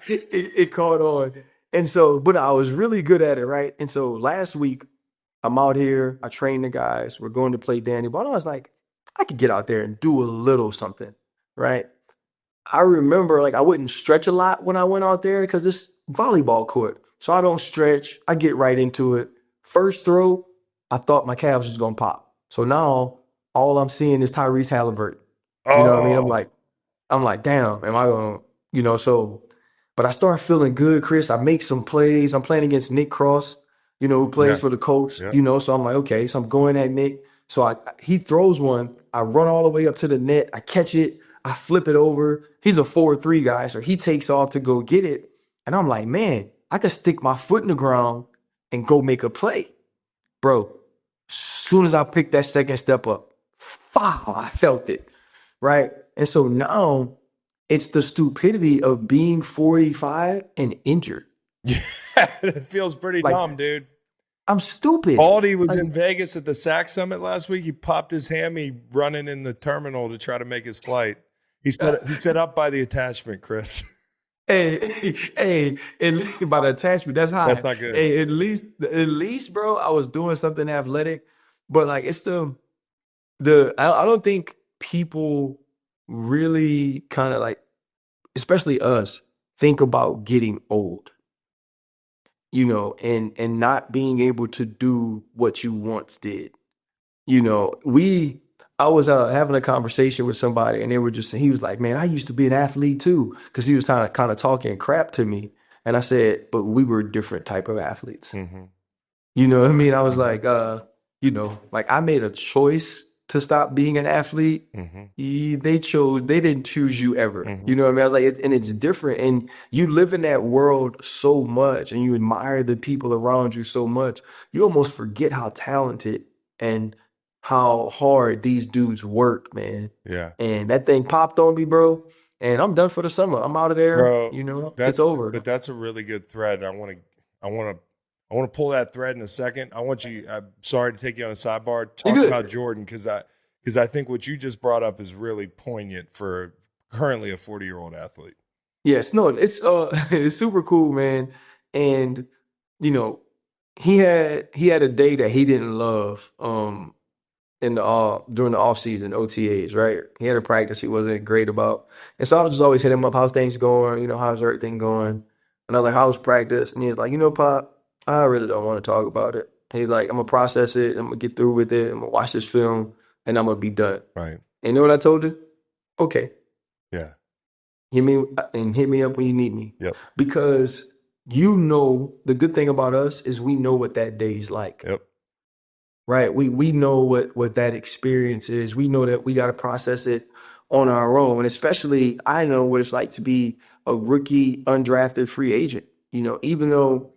S1: It caught on. And so, but I was really good at it, right? And so last week, I'm out here, I train the guys, we're going to play Danny, but I was like, I could get out there and do a little something, right? I remember like I wouldn't stretch a lot when I went out there because it's volleyball court. So I don't stretch. I get right into it. First throw, I thought my calves was gonna pop. So now all I'm seeing is Tyrese Halliburton. You know what I mean?
S2: Oh,
S1: I'm like, damn, am I gonna, so but I start feeling good, Chris. I make some plays. I'm playing against Nick Cross, who plays
S2: yeah.
S1: for the Colts,
S2: Yeah.
S1: so I'm like, okay, so I'm going at Nick. So he throws one, I run all the way up to the net, I catch it, I flip it over. He's a 4-3 guy, so he takes off to go get it. And I'm like, man, I could stick my foot in the ground and go make a play. Bro, soon as I picked that second step up, I felt it, right? And so now it's the stupidity of being 45 and injured.
S2: Yeah, it feels pretty
S1: Like,
S2: dumb, dude.
S1: I'm stupid.
S2: Baldy was in Vegas at the SAC Summit last week. He popped his hammy running in the terminal to try to make his flight. He set up by the attachment, Chris.
S1: Hey, by the attachment, that's high.
S2: That's not good.
S1: Hey, at least, bro, I was doing something athletic. But like it's I don't think people really kind of like, especially us, think about getting old. And not being able to do what you once did. I was having a conversation with somebody and they were he was like, man, I used to be an athlete too. Cause he was kind of talking crap to me. And I said, but we were different type of athletes.
S2: Mm-hmm.
S1: You know what I mean? I was like, like I made a choice to stop being an athlete.
S2: Mm-hmm.
S1: They didn't choose you ever.
S2: Mm-hmm.
S1: You know what I mean? I was like, and it's different. And you live in that world so much and you admire the people around you so much. You almost forget how talented and how hard these dudes work, man.
S2: Yeah.
S1: And that thing popped on me, bro. And I'm done for the summer. I'm out of there.
S2: Bro,
S1: It's over.
S2: But that's a really good thread. I want to pull that thread in a second. I'm sorry to take you on a sidebar. Talk about Jordan because I think what you just brought up is really poignant for currently a 40-year-old athlete.
S1: Yes, no, it's it's super cool, man. And he had a day that he didn't love in the during the off season OTAs, right? He had a practice he wasn't great about. And so I was just always hit him up, how's things going, how's everything going? And I was like, how's practice? And he's like, Pop, I really don't want to talk about it. He's like, I'm gonna process it, I'm gonna get through with it, I'm gonna watch this film, and I'm gonna be done.
S2: Right.
S1: And you know what I told you? Okay.
S2: Yeah.
S1: Hit me up when you need me.
S2: Yep.
S1: Because the good thing about us is we know what that day's like.
S2: Yep.
S1: Right? We know what that experience is. We know that we got to process it on our own. And especially I know what it's like to be a rookie, undrafted free agent. Even though,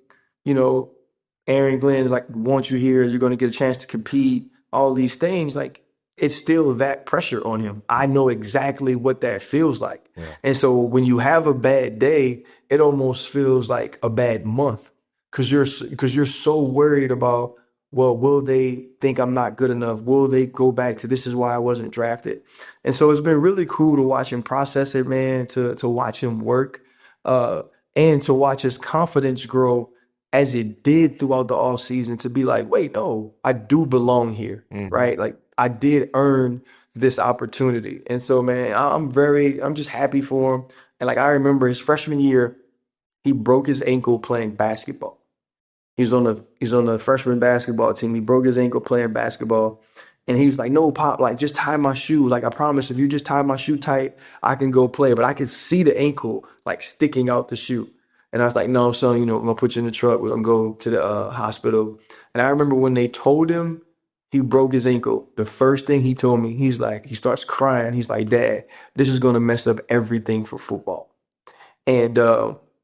S1: Aaron Glenn is like, want you here, you're going to get a chance to compete, all these things, like it's still that pressure on him. I know exactly what that feels like. Yeah. And so when you have a bad day, it almost feels like a bad month because you're so worried about, well, will they think I'm not good enough? Will they go back to this is why I wasn't drafted? And so it's been really cool to watch him process it, man, to watch him work and to watch his confidence grow as it did throughout the off season to be like, wait, no, I do belong here, right? Like I did earn this opportunity. And so, man, I'm just happy for him. And like, I remember his freshman year, he broke his ankle playing basketball. He's on the freshman basketball team. He broke his ankle playing basketball. And he was like, no, Pop, like just tie my shoe. Like I promise if you just tie my shoe tight, I can go play. But I could see the ankle like sticking out the shoe. And I was like, no, son, I'm going to put you in the truck. We're going to go to the hospital. And I remember when they told him he broke his ankle, the first thing he told me, he starts crying. He's like, Dad, this is going to mess up everything for football. And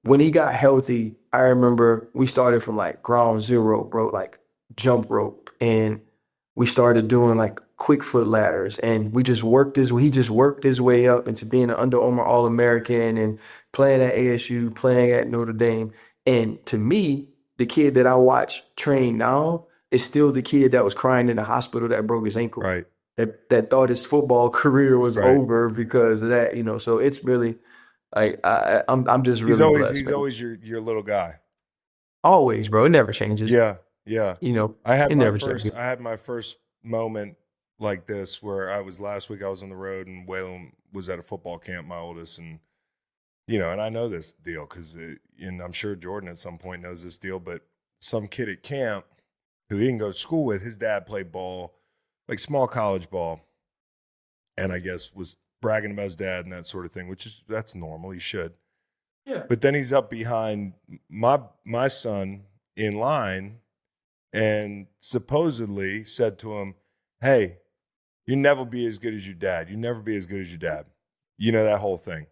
S1: when he got healthy, I remember we started from like ground zero, bro, like jump rope. And we started doing like quick foot ladders. And he just worked his way up into being an Under Armour All-American and playing at ASU, playing at Notre Dame. And to me, the kid that I watch train now is still the kid that was crying in the hospital that broke his ankle.
S2: Right.
S1: That thought his football career was
S2: Right.
S1: over because of that, you know. So it's really like I'm just
S2: He's
S1: really
S2: always
S1: blessed.
S2: he's
S1: Man.
S2: always your little guy.
S1: Always, bro. It never changes.
S2: Yeah. Yeah.
S1: You know,
S2: I had
S1: it
S2: my
S1: never
S2: first
S1: changes.
S2: I had my first moment like this where last week I was on the road and Waylon was at a football camp, my oldest, and and I know this deal because and I'm sure Jordan at some point knows this deal, but some kid at camp who he didn't go to school with, his dad played ball, like small college ball, and I guess was bragging about his dad and that sort of thing, that's normal. He should.
S1: Yeah.
S2: But then he's up behind my son in line and supposedly said to him, "Hey, you never be as good as your dad. You never be as good as your dad." You know, that whole thing.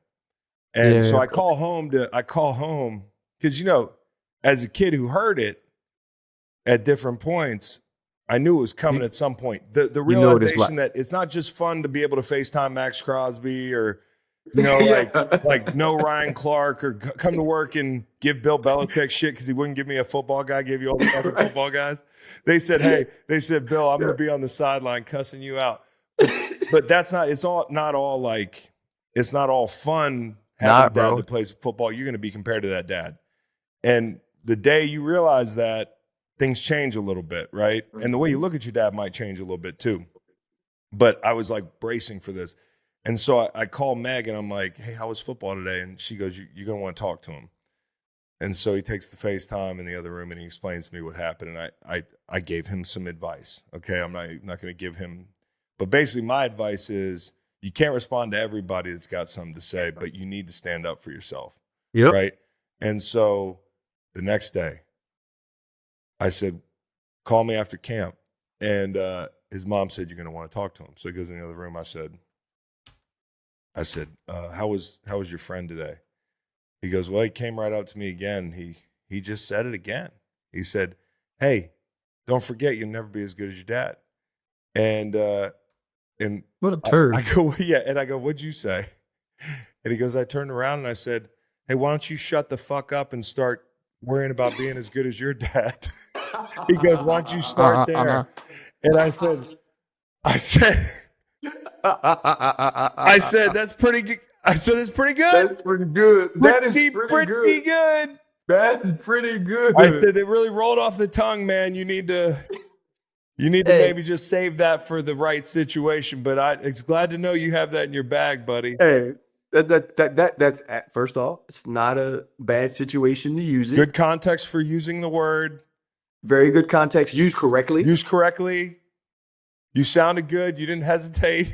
S2: And so I call home because, as a kid who heard it at different points, I knew it was coming at some point. The realization that it's not just fun to be able to FaceTime Max Crosby or, like no Ryan Clark or come to work and give Bill Belichick shit because he wouldn't give me a football guy, gave you all the fucking football guys. They said, Bill, I'm going to be on the sideline cussing you out. But it's not all fun having a dad that plays football. You're going to be compared to that dad. And the day you realize that, things change a little bit, right? And the way you look at your dad might change a little bit too. But I was like bracing for this. And so I call Meg and I'm like, "Hey, how was football today?" And she goes, "You're going to want to talk to him." And so he takes the FaceTime in the other room and he explains to me what happened. And I gave him some advice. Okay, I'm not going to give him. But basically my advice is you can't respond to everybody that's got something to say, but you need to stand up for yourself.
S1: Yep.
S2: Right? And so the next day, I said, "Call me after camp." And his mom said, "You're going to want to talk to him." So he goes in the other room. I said, how was your friend today? He goes, "Well, he came right up to me again. He just said it again. He said, 'Hey, don't forget you'll never be as good as your dad.'" And
S1: what a turd.
S2: I go, "Yeah." And I go, "What'd you say?" And he goes, I turned around and I said, "Hey, why don't you shut the fuck up and start worrying about being as good as your dad?" He goes, "Why don't you start there?" And I said, "That's pretty good." I said, "That's pretty good."
S1: That's pretty good. That is pretty
S2: good.
S1: That's pretty good.
S2: I said, "It really rolled off the tongue, man. You need to maybe just save that for the right situation." But it's glad to know you have that in your bag, buddy.
S1: Hey, that's first off, it's not a bad situation to use it.
S2: Good context for using the word.
S1: Very good context. Used correctly.
S2: You sounded good. You didn't hesitate.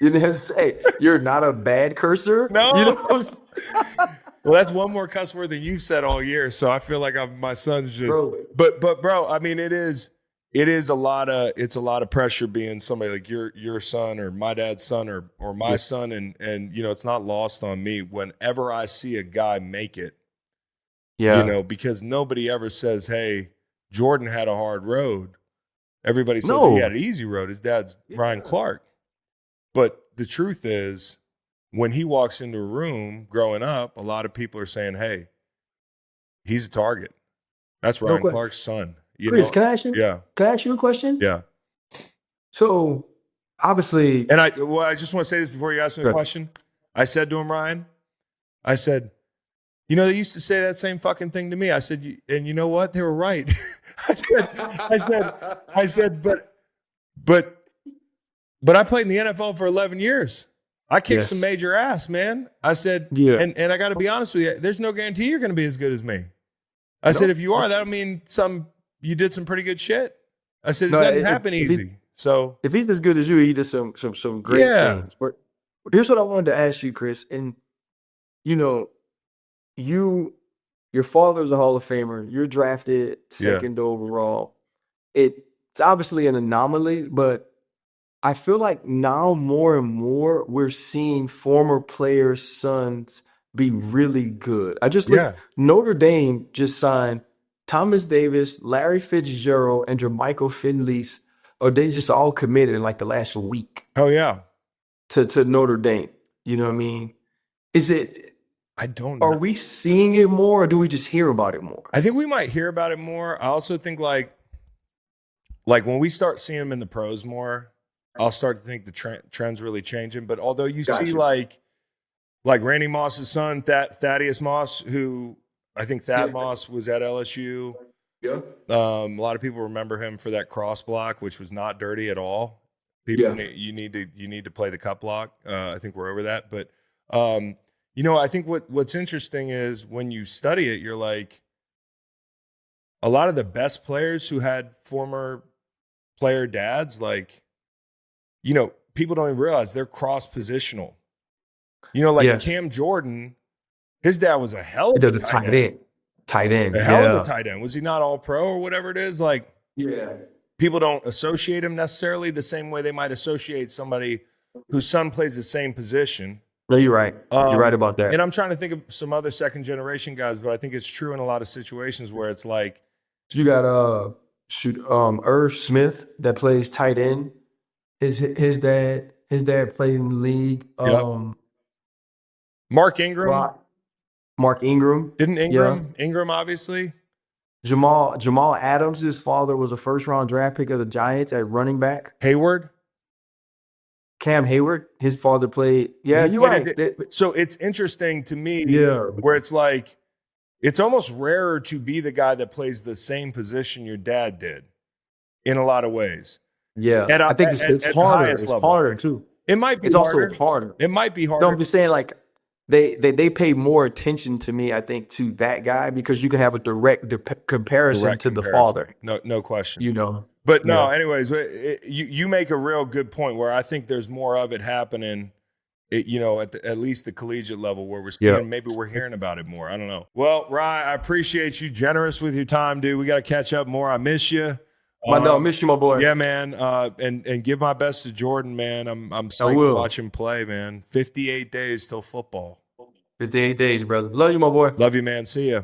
S1: You didn't hesitate. You're not a bad cursor.
S2: No.
S1: You know what I'm saying?
S2: Well, that's one more cuss word than you've said all year. So I feel like my son's just.
S1: Bro.
S2: But bro, I mean, it's a lot of pressure being somebody like your son or my dad's son or my son, and it's not lost on me whenever I see a guy make it. Yeah. Because nobody ever says, "Hey, Jordan had a hard road." Everybody says he had an easy road. His dad's Ryan Clark. But the truth is, when he walks into a room growing up, a lot of people are saying, "Hey, he's a target." That's Ryan Clark's son.
S1: Chris, can I ask you?
S2: Yeah.
S1: Can I ask you a question?
S2: Yeah.
S1: So, obviously.
S2: And I just want to say this before you ask me a question. I said to him, Ryan, I said, they used to say that same fucking thing to me. I said, and you know what? They were right. I said, but I played in the NFL for 11 years. I kicked some major ass, man. I said, and I got to be honest with you, there's no guarantee you're going to be as good as me. I said, if you are, that'll mean you did some pretty good shit. I said, it doesn't happen easy. So
S1: if he's as good as you, he did some great things. But here's what I wanted to ask you, Chris. And your father's a Hall of Famer. You're drafted second overall. It's obviously an anomaly, but I feel like now more and more we're seeing former players' sons be really good. I just looked. Notre Dame just signed Thomas Davis, Larry Fitzgerald, and Jermichael Finley's. Or they just all committed in like the last week.
S2: Oh yeah,
S1: to Notre Dame. You know what I mean? Is it?
S2: I don't know.
S1: Are we seeing it more, or do we just hear about it more?
S2: I think we might hear about it more. I also think like when we start seeing him in the pros more, I'll start to think the trend's really changing. But although you see like Randy Moss's son, Thaddeus Moss, who I think Thad Moss was at LSU.
S1: Yeah.
S2: A lot of people remember him for that cross block, which was not dirty at all. People, you need to play the cut block. I think we're over that. But I think what's interesting is when you study it, you're like, a lot of the best players who had former player dads, like, people don't even realize they're cross positional. Cam Jordan, his dad was a hell of a tight end.
S1: Tight end.
S2: A hell of a tight end. Was he not all pro or whatever it is? Like, people don't associate him necessarily the same way they might associate somebody whose son plays the same position.
S1: No, you're right. You're right about that.
S2: And I'm trying to think of some other second generation guys, but I think it's true in a lot of situations where it's like,
S1: you got Irv Smith that plays tight end. His dad played in the league.
S2: Mark Ingram.
S1: Mark Ingram.
S2: Didn't Ingram? Yeah. Ingram, obviously.
S1: Jamal Adams, his father was a first-round draft pick of the Giants at running back.
S2: Hayward.
S1: Cam Hayward, his father played. Yeah, you're right.
S2: So it's interesting to me where it's like, it's almost rarer to be the guy that plays the same position your dad did in a lot of ways.
S1: Yeah. I think it's harder. It's harder, too.
S2: It might be
S1: harder. Also harder.
S2: It might be harder.
S1: No, I'm just saying, like, they pay more attention to me, I think, to that guy because you can have a direct comparison to the father.
S2: No question.
S1: But
S2: anyways, you make a real good point where I think there's more of it happening, at least the collegiate level where we're seeing, maybe we're hearing about it more. I don't know. Well, Ryan, I appreciate you, generous with your time, dude. We got to catch up more. I miss you.
S1: I miss you, my boy.
S2: Yeah, man. And give my best to Jordan, man. I'm psyched to watch him play, man. 58 days till football.
S1: 58 days, brother. Love you, my boy.
S2: Love you, man. See ya.